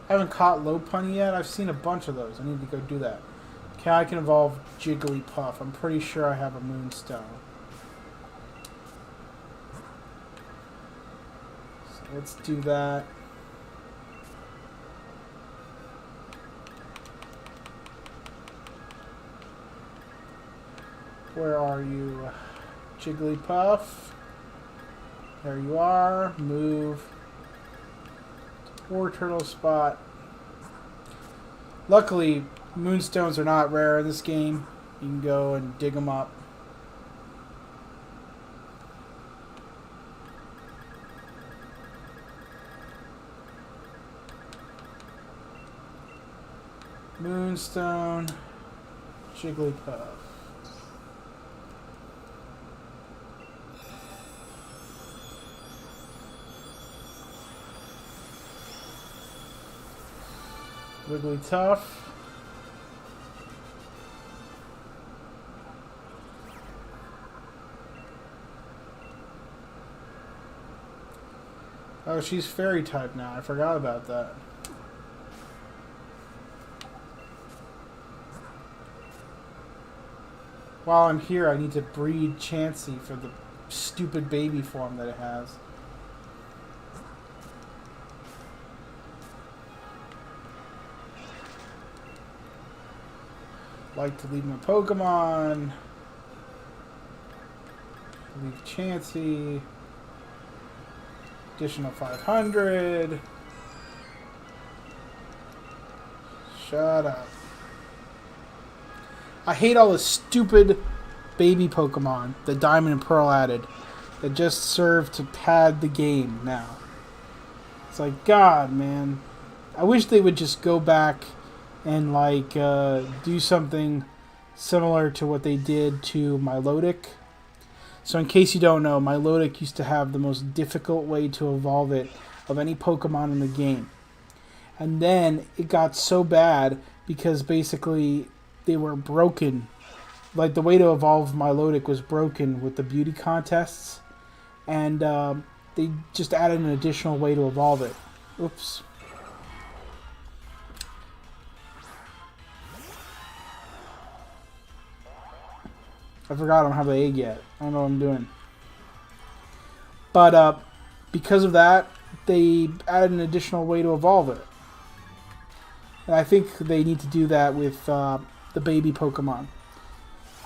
I haven't caught Lopunny yet. I've seen a bunch of those. I need to go do that. Okay, I can evolve Jigglypuff. I'm pretty sure I have a Moonstone. So let's do that. are you? Jigglypuff. There you are. Move. Ore turtle spot. Luckily, moonstones are not rare in this game. You can go and dig them up. Moonstone. Jigglypuff. Wigglytuff. Oh, she's fairy type now. I forgot about that. While I'm here, I need to breed Chansey for the stupid baby form that it has. Like to leave my Pokemon. Leave Chansey. Additional 500. Shut up. I hate all the stupid baby Pokemon that Diamond and Pearl added that just serve to pad the game now. It's like, God, man. I wish they would just go back and like do something similar to what they did to Milotic. So in case you don't know, Milotic used to have the most difficult way to evolve it of any Pokemon in the game. And then it got so bad because basically they were broken. Like the way to evolve Milotic was broken with the beauty contests. And they just added an additional way to evolve it. Oops. I forgot I don't have the egg yet. I don't know what I'm doing. But because of that, they added an additional way to evolve it. And I think they need to do that with the baby Pokemon.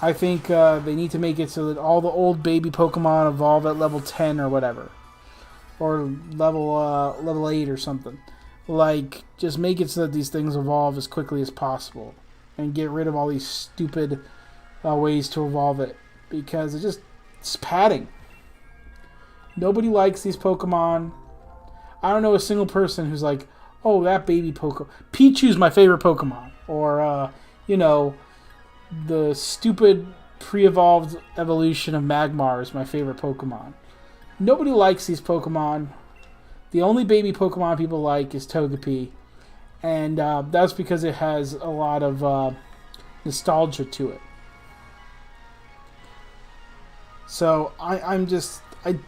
I think they need to make it so that all the old baby Pokemon evolve at level 10 or whatever. Or level 8 or something. Like, just make it so that these things evolve as quickly as possible. And get rid of all these stupid ways to evolve it. Because it's padding. Nobody likes these Pokemon. I don't know a single person who's like, oh, that baby Pokemon. Pichu's my favorite Pokemon. Or, the stupid pre-evolved evolution of Magmar is my favorite Pokemon. Nobody likes these Pokemon. The only baby Pokemon people like is Togepi. And that's because it has a lot of nostalgia to it. So I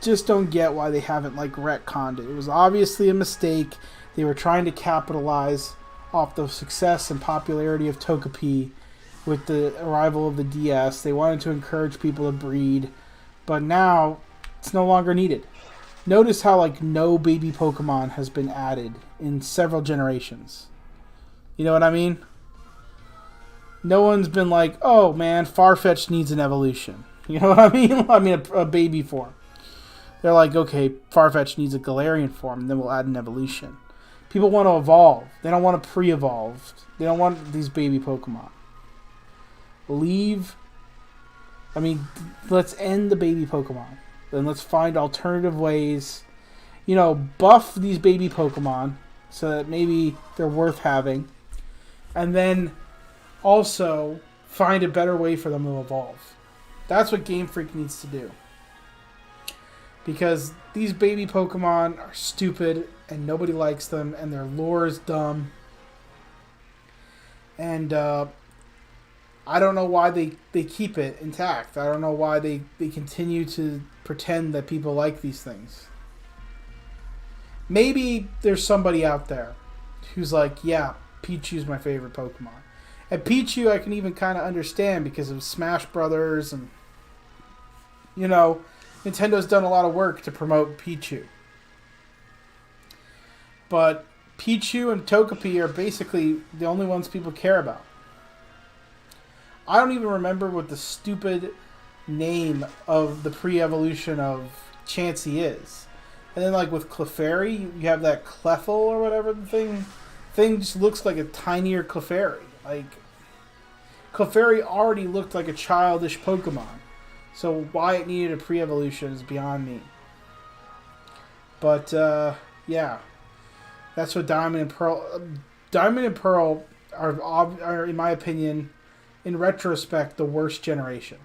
just don't get why they haven't like retconned it. It was obviously a mistake. They were trying to capitalize off the success and popularity of Togepi with the arrival of the DS. They wanted to encourage people to breed, but now it's no longer needed. Notice how like no baby Pokemon has been added in several generations. You know what I mean? No one's been like, oh man, Farfetch'd needs an evolution. You know what I mean? I mean a baby form. They're like, okay, Farfetch'd needs a Galarian form, and then we'll add an evolution. People want to evolve. They don't want a pre-evolved. They don't want these baby Pokemon. Let's end the baby Pokemon. Then let's find alternative ways. Buff these baby Pokemon so that maybe they're worth having. And then also find a better way for them to evolve. That's what Game Freak needs to do. Because these baby Pokemon are stupid and nobody likes them and their lore is dumb. And I don't know why they keep it intact. I don't know why they continue to pretend that people like these things. Maybe there's somebody out there who's like, yeah, Pichu's my favorite Pokemon. And Pichu I can even kind of understand because of Smash Brothers and, Nintendo's done a lot of work to promote Pichu. But Pichu and Togepi are basically the only ones people care about. I don't even remember what the stupid name of the pre-evolution of Chansey is. And then like with Clefairy, you have that Clefable or whatever the thing just looks like a tinier Clefairy. Like Clefairy already looked like a childish Pokemon. So why it needed a pre-evolution is beyond me. But yeah, that's what Diamond and Pearl. Diamond and Pearl are, in my opinion, in retrospect, the worst generation.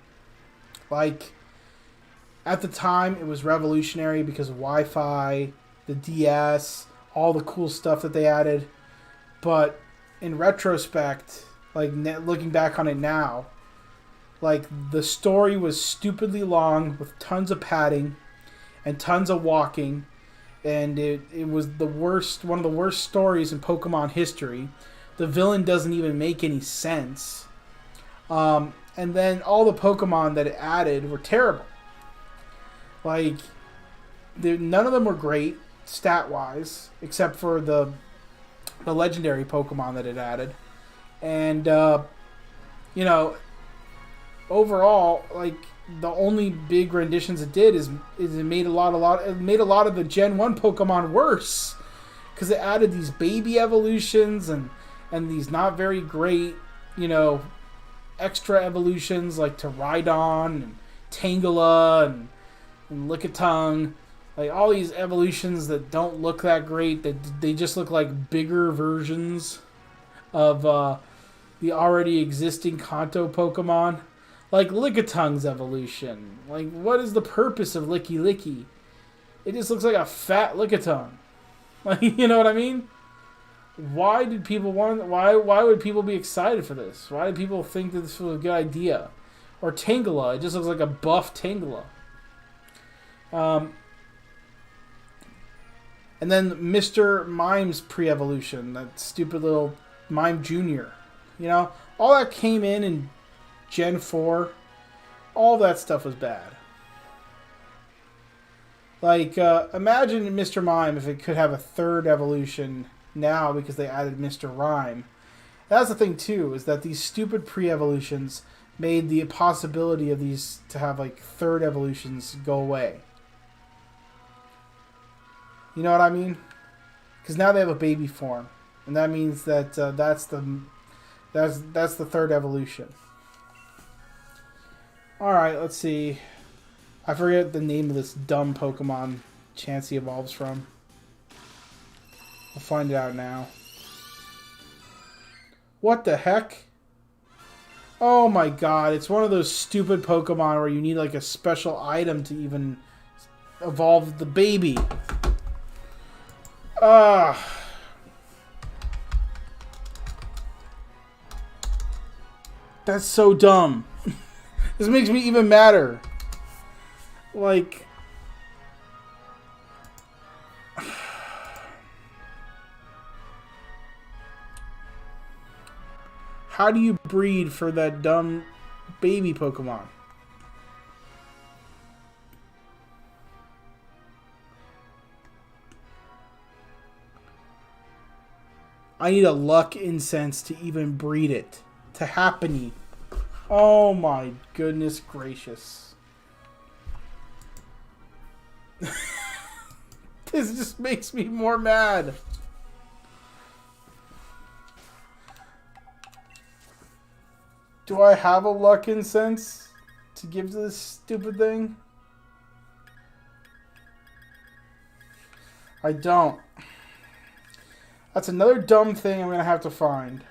Like, at the time, it was revolutionary because of Wi-Fi, the DS, all the cool stuff that they added. But in retrospect, like looking back on it now, like the story was stupidly long with tons of padding and tons of walking, and it was the worst, one of the worst stories in Pokemon history. The villain doesn't even make any sense. And then all the Pokemon that it added were terrible. Like, none of them were great stat-wise, except for the legendary Pokemon that it added. And, you know, overall, like, the only big renditions it did is it made a lot of the Gen 1 Pokemon worse. Because it added these baby evolutions and these not very great, you know, extra evolutions like Tyrannodon and Tangela and Lickitung. Like all these evolutions that don't look that great, that they just look like bigger versions of the already existing Kanto Pokemon. Like Lickitung's evolution. Like, what is the purpose of Licky Licky? It just looks like a fat Lickitung. Like, you know what I mean? Why did people want? Why would people be excited for this? Why did people think that this was a good idea? Or Tangela, it just looks like a buff Tangela. And then Mr. Mime's pre-evolution, that stupid little Mime Jr. You know, all that came in Gen 4. All that stuff was bad. Like, imagine Mr. Mime if it could have a third evolution now because they added Mr. Rhyme. That's the thing, too, is that these stupid pre-evolutions made the possibility of these to have, like, third evolutions go away. You know what I mean? Because now they have a baby form. And that means that that's the third evolution. Alright, let's see. I forget the name of this dumb Pokemon Chansey evolves from. We'll find it out now. What the heck? Oh my god, it's one of those stupid Pokemon where you need like a special item to even evolve the baby. That's so dumb. This makes me even madder. Like, how do you breed for that dumb baby Pokemon? I need a luck incense to even breed it. To happen. Oh my goodness gracious. This just makes me more mad. Do I have a luck incense to give to this stupid thing? I don't. That's another dumb thing I'm going to have to find.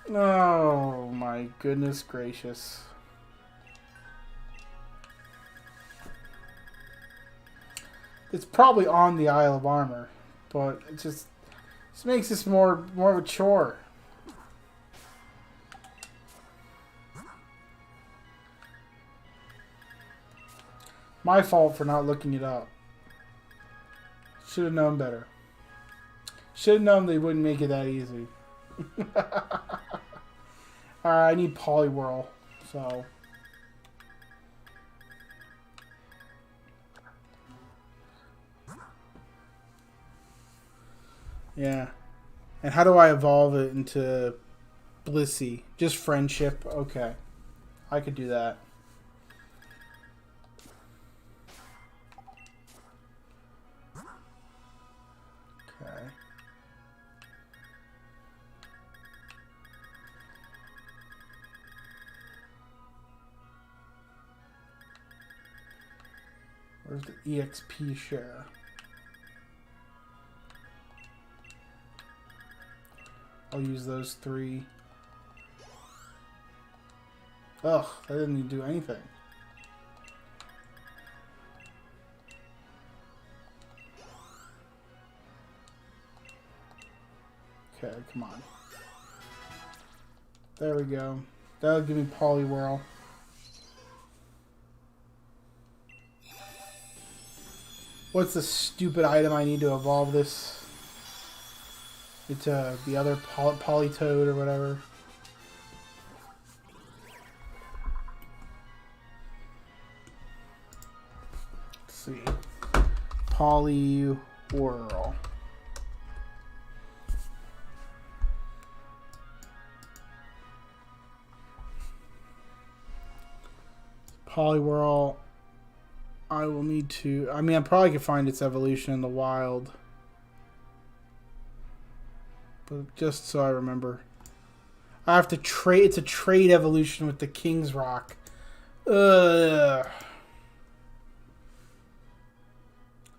Oh my goodness gracious. It's probably on the Isle of Armor, but it just makes this more of a chore. My fault for not looking it up. Should have known better. Should have known they wouldn't make it that easy. Alright, I need Poliwhirl, so. Yeah. And how do I evolve it into Blissey. Just friendship. Okay. I could do that. Okay. Where's the EXP share? I'll use those 3. Ugh, that didn't even do anything. Okay, come on. There we go. That'll give me Poliwhirl. What's the stupid item I need to evolve this into the other Politoed or whatever? Let's see. Poliwhirl. Poliwhirl. I will need to... I mean, I probably could find its evolution in the wild. But just so I remember. I have to trade... It's a trade evolution with the King's Rock. Ugh.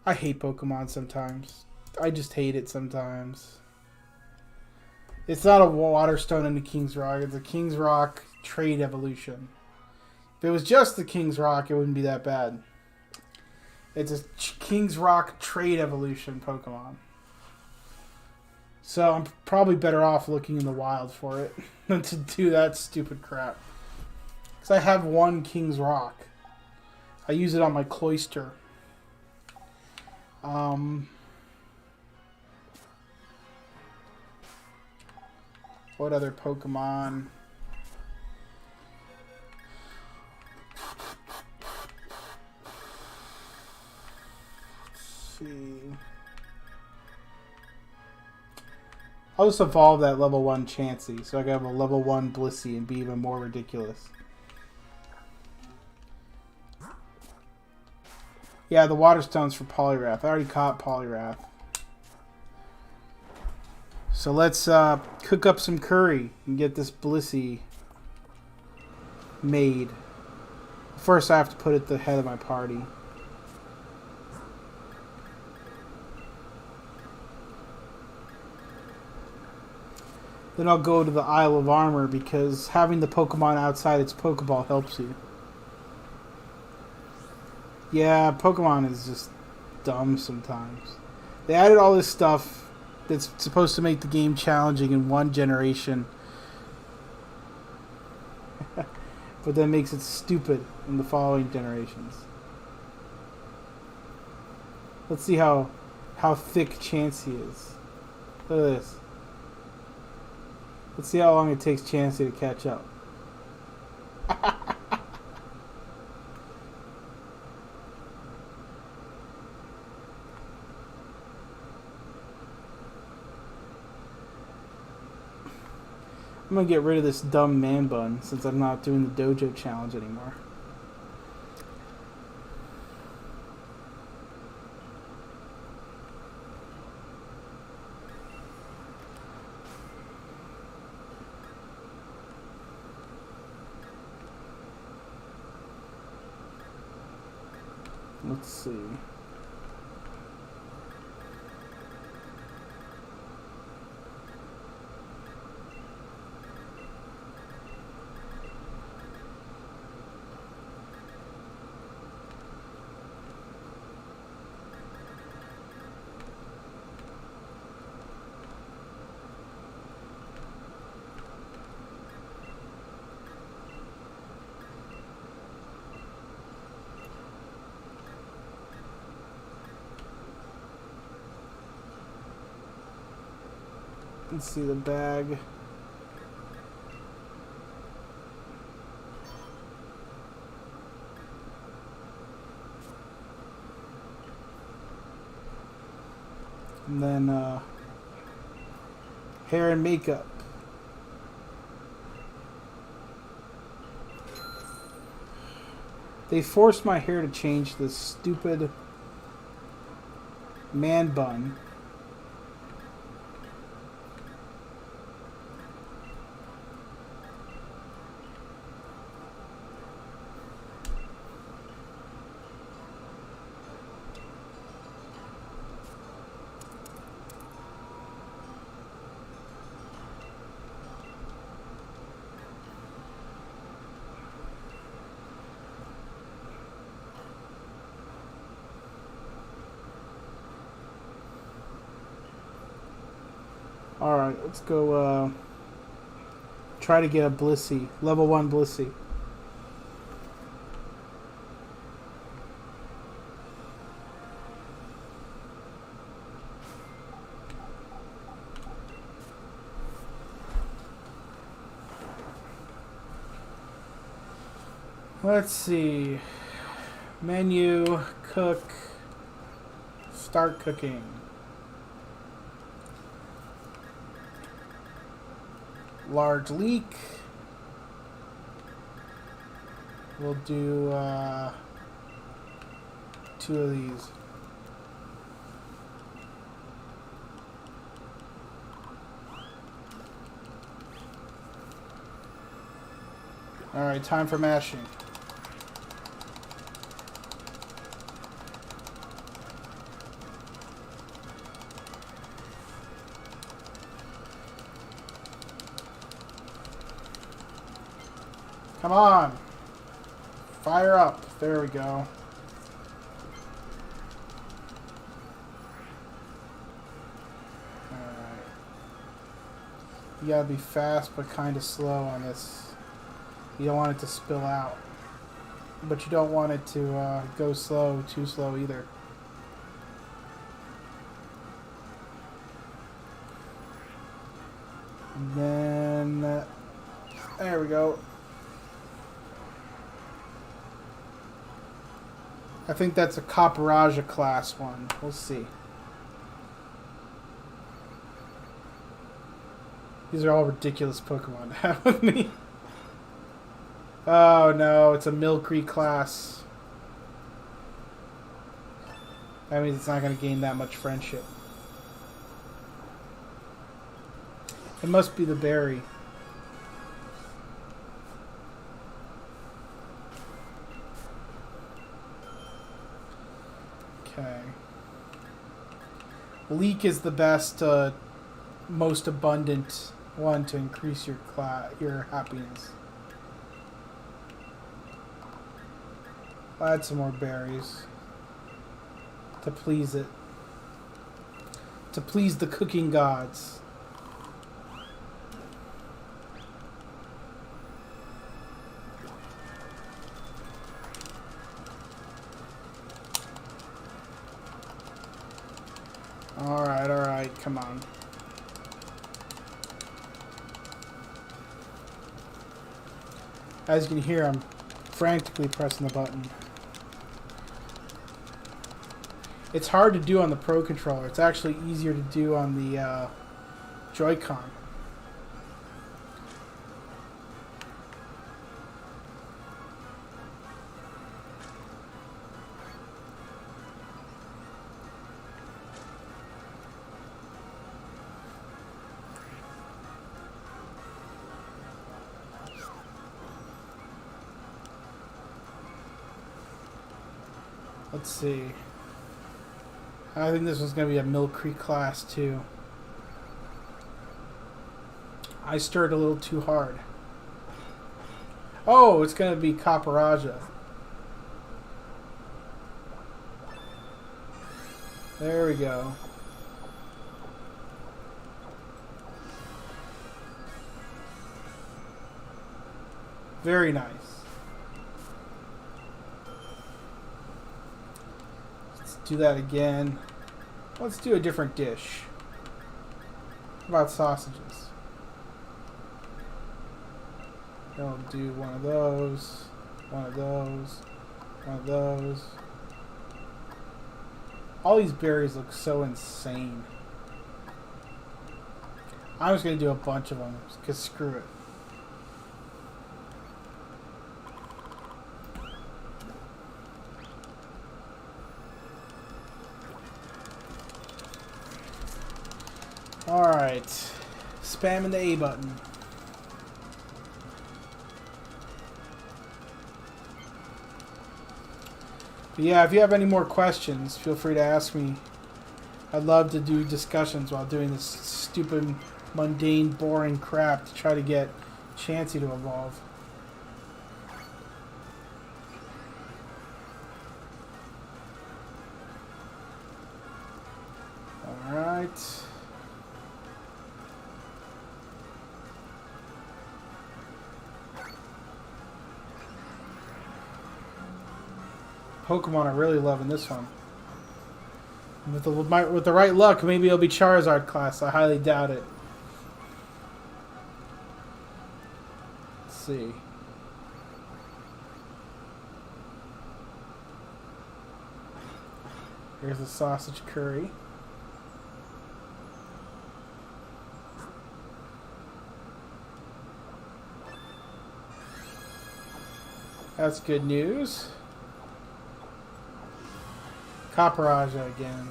I hate Pokemon sometimes. I just hate it sometimes. It's not a Waterstone in the King's Rock. It's a King's Rock trade evolution. If it was just the King's Rock, it wouldn't be that bad. It's a King's Rock trade evolution Pokemon. So I'm probably better off looking in the wild for it than to do that stupid crap. Because I have one King's Rock. I use it on my Cloyster. What other Pokemon? See. I'll just evolve that level 1 Chansey so I can have a level 1 Blissey and be even more ridiculous. Yeah, the Waterstone's for Poliwrath. I already caught Poliwrath. So let's cook up some curry and get this Blissey made. First I have to put it at the head of my party. Then I'll go to the Isle of Armor because having the Pokemon outside its Pokeball helps you. Yeah, Pokemon is just dumb sometimes. They added all this stuff that's supposed to make the game challenging in one generation. But then makes it stupid in the following generations. Let's see how thick Chansey is. Look at this. Let's see how long it takes Chansey to catch up. I'm gonna get rid of this dumb man bun since I'm not doing the dojo challenge anymore. Let's see. Let's see the bag. And then hair and makeup. They forced my hair to change this stupid man bun. Alright, let's go try to get a Blissey. Level 1 Blissey. Let's see. Menu, cook, start cooking. Large leek. We'll do 2 of these. Alright, time for mashing. Come on. Fire up. There we go. Alright. You gotta be fast but kind of slow on this. You don't want it to spill out. But you don't want it to go slow, too slow either. And then... there we go. I think that's a Copperajah class one. We'll see. These are all ridiculous Pokemon to have with me. Oh no, it's a Milcery class. That means it's not going to gain that much friendship. It must be the berry. Okay. Leek is the best, most abundant one to increase your happiness. I'll add some more berries to please it. To please the cooking gods. Alright, come on. As you can hear, I'm frantically pressing the button. It's hard to do on the Pro Controller. It's actually easier to do on the Joy-Con. Let's see. I think this was going to be a Milcery class too. I stirred a little too hard. Oh, it's going to be Copperajah. There we go. Very nice. Do that again. Let's do a different dish. How about sausages? I'll do one of those, one of those, one of those. All these berries look so insane. I'm just going to do a bunch of them, because screw it. Alright. Spamming the A button. But yeah, if you have any more questions, feel free to ask me. I'd love to do discussions while doing this stupid, mundane, boring crap to try to get Chansey to evolve. Alright. Pokemon are really loving this one. With the right luck, maybe it'll be Charizard class. I highly doubt it. Let's see. Here's a sausage curry. That's good news. Copperajah again.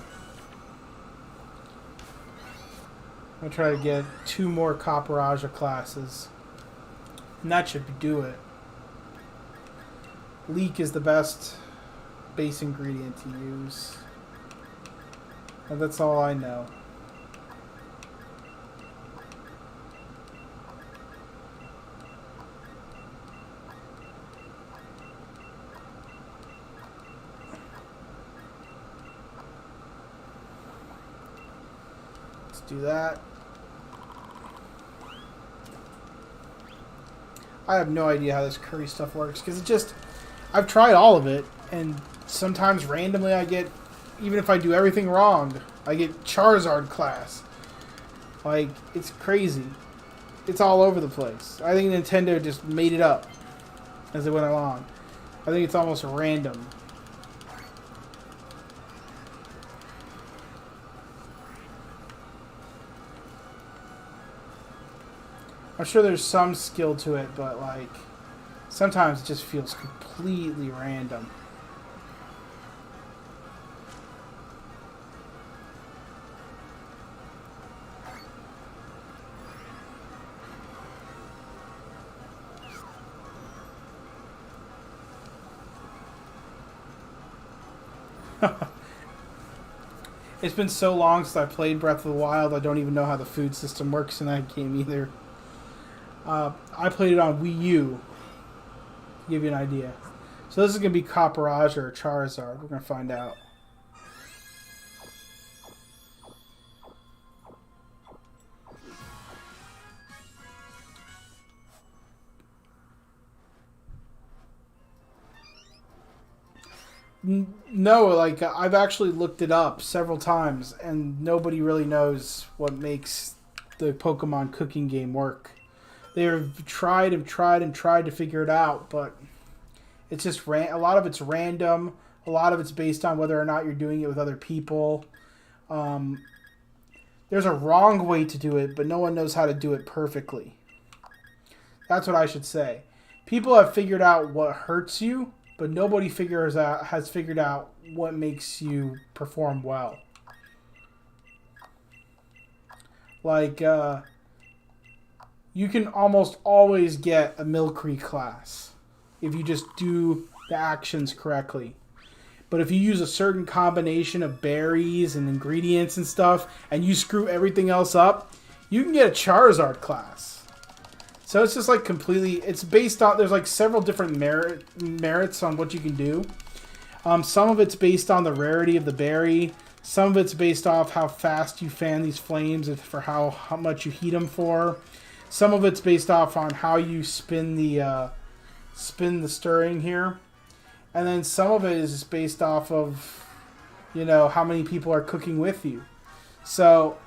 I'm going to try to get 2 more Copperajah classes. And that should do it. Leek is the best base ingredient to use. And that's all I know. Let's do that. I have no idea how this curry stuff works because it just... I've tried all of it, and sometimes randomly I get... Even if I do everything wrong, I get Charizard class. Like, it's crazy. It's all over the place. I think Nintendo just made it up as it went along. I think it's almost random. I'm sure there's some skill to it, but like sometimes it just feels completely random. It's been so long since I played Breath of the Wild, I don't even know how the food system works in that game either. I played it on Wii U, to give you an idea. So this is going to be Copperajah or Charizard. We're going to find out. No, like, I've actually looked it up several times, and nobody really knows what makes the Pokemon cooking game work. They've tried and tried and tried to figure it out, but it's just a lot of it's random. A lot of it's based on whether or not you're doing it with other people. There's a wrong way to do it, but no one knows how to do it perfectly. That's what I should say. People have figured out what hurts you, but nobody has figured out what makes you perform well. Like, you can almost always get a Milcery class if you just do the actions correctly. But if you use a certain combination of berries and ingredients and stuff, and you screw everything else up, you can get a Charizard class. So it's just like completely... It's based on... There's like several different merits on what you can do. Some of it's based on the rarity of the berry. Some of it's based off how fast you fan these flames and for how much you heat them for. Some of it's based off on how you spin the stirring here. And then some of it is based off of, you know, how many people are cooking with you. So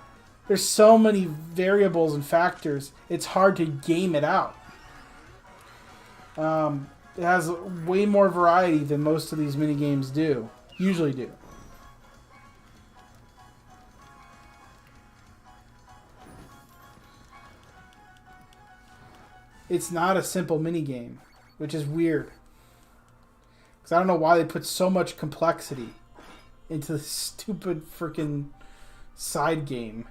there's so many variables and factors, it's hard to game it out. It has way more variety than most of these mini games usually do. It's not a simple mini game, which is weird. Because I don't know why they put so much complexity into this stupid freaking side game.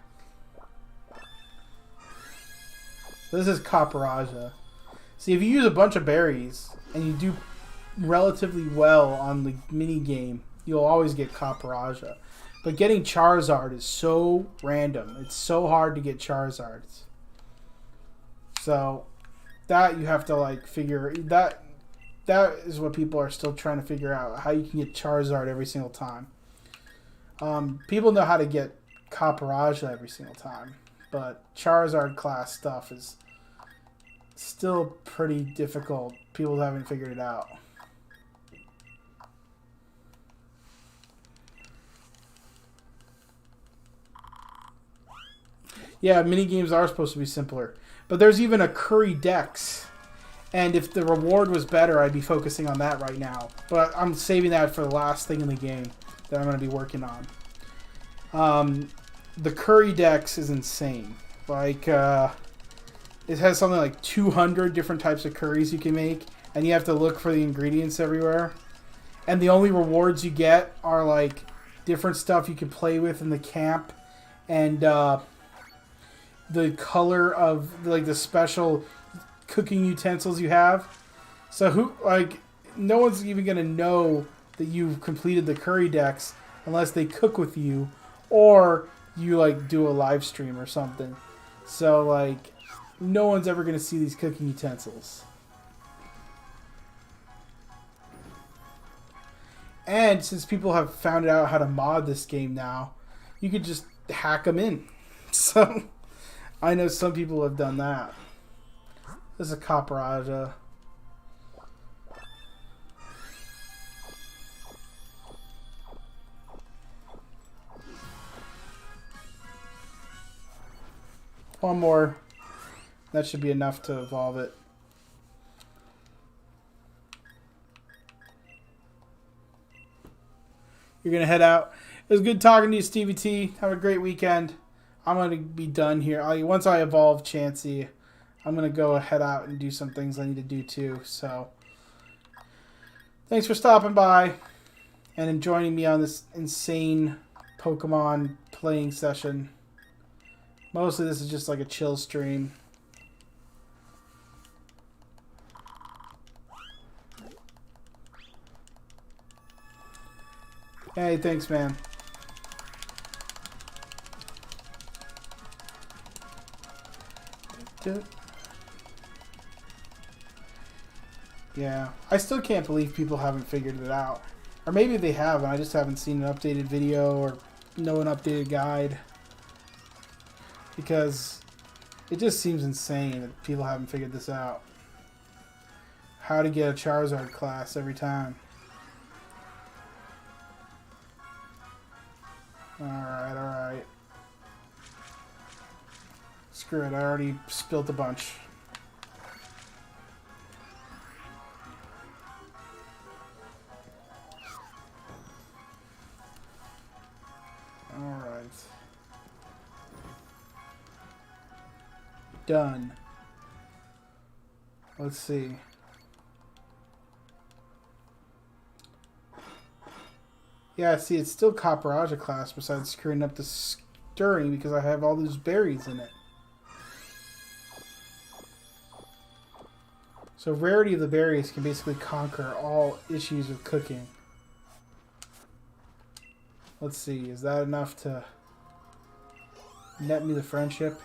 This is Copperajah. See, if you use a bunch of berries and you do relatively well on the mini game, you'll always get Copperajah. But getting Charizard is so random. It's so hard to get Charizards. So that you have to like figure that is what people are still trying to figure out, how you can get Charizard every single time. People know how to get Copperajah every single time, but Charizard class stuff is still pretty difficult. People haven't figured it out. Yeah, mini games are supposed to be simpler, but there's even a Curry Dex. And if the reward was better, I'd be focusing on that right now. But I'm saving that for the last thing in the game that I'm going to be working on. The Curry Dex is insane. Like, it has something like 200 different types of curries you can make. And you have to look for the ingredients everywhere. And the only rewards you get are, like, different stuff you can play with in the camp. And the color of, like, the special cooking utensils you have. So no one's even gonna know that you've completed the Curry Dex unless they cook with you or you like do a live stream or something. So like no one's ever gonna see these cooking utensils. And since people have found out how to mod this game now, you could just hack them in. So I know some people have done that. This is a Copperajah. One more. That should be enough to evolve it. You're going to head out. It was good talking to you, Stevie T. Have a great weekend. I'm going to be done here. Once I evolve Chansey, I'm going to go head out and do some things I need to do too. So, thanks for stopping by and joining me on this insane Pokemon playing session. Mostly this is just like a chill stream. Hey, thanks, man. Yeah, I still can't believe people haven't figured it out. Or maybe they have, and I just haven't seen an updated video or know an updated guide. Because it just seems insane that people haven't figured this out. How to get a Charizard class every time. Alright, alright. Screw it, I already spilt a bunch. Alright. Done. Let's see. Yeah, see, it's still Copperajah class besides screwing up the stirring because I have all those berries in it. So rarity of the berries can basically conquer all issues with cooking. Let's see, is that enough to net me the friendship?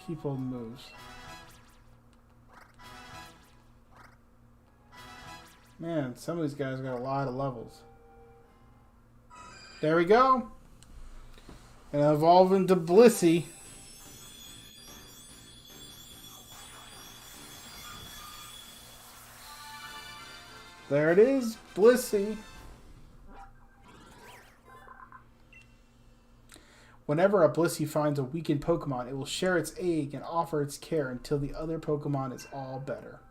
Keep old moves. Man, some of these guys got a lot of levels. There we go. And evolve into Blissey. There it is, Blissey. Whenever a Blissey finds a weakened Pokemon, it will share its egg and offer its care until the other Pokemon is all better.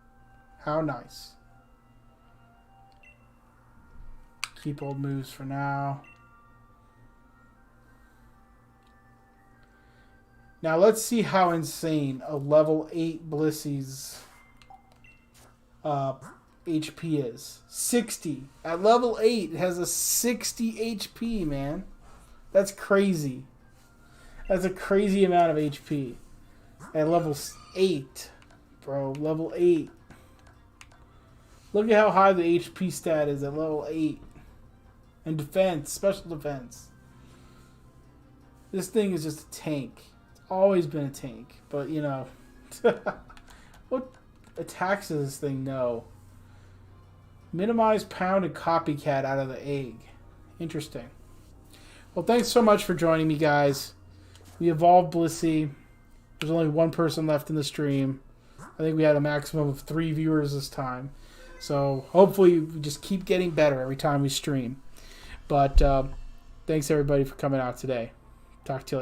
How nice. Keep old moves for now. Now let's see how insane a level 8 Blissey's HP is. 60. At level 8, it has a 60 HP, man. That's crazy. That's a crazy amount of HP. At level 8. Bro, level 8. Look at how high the HP stat is at level 8. And defense, special defense. This thing is just a tank. It's always been a tank. But, you know. What attacks does this thing know? Minimize, pound, and copycat out of the egg. Interesting. Well, thanks so much for joining me, guys. We evolved Blissey. There's only one person left in the stream. I think we had a maximum of 3 viewers this time. So hopefully we just keep getting better every time we stream. But thanks everybody for coming out today. Talk to you later.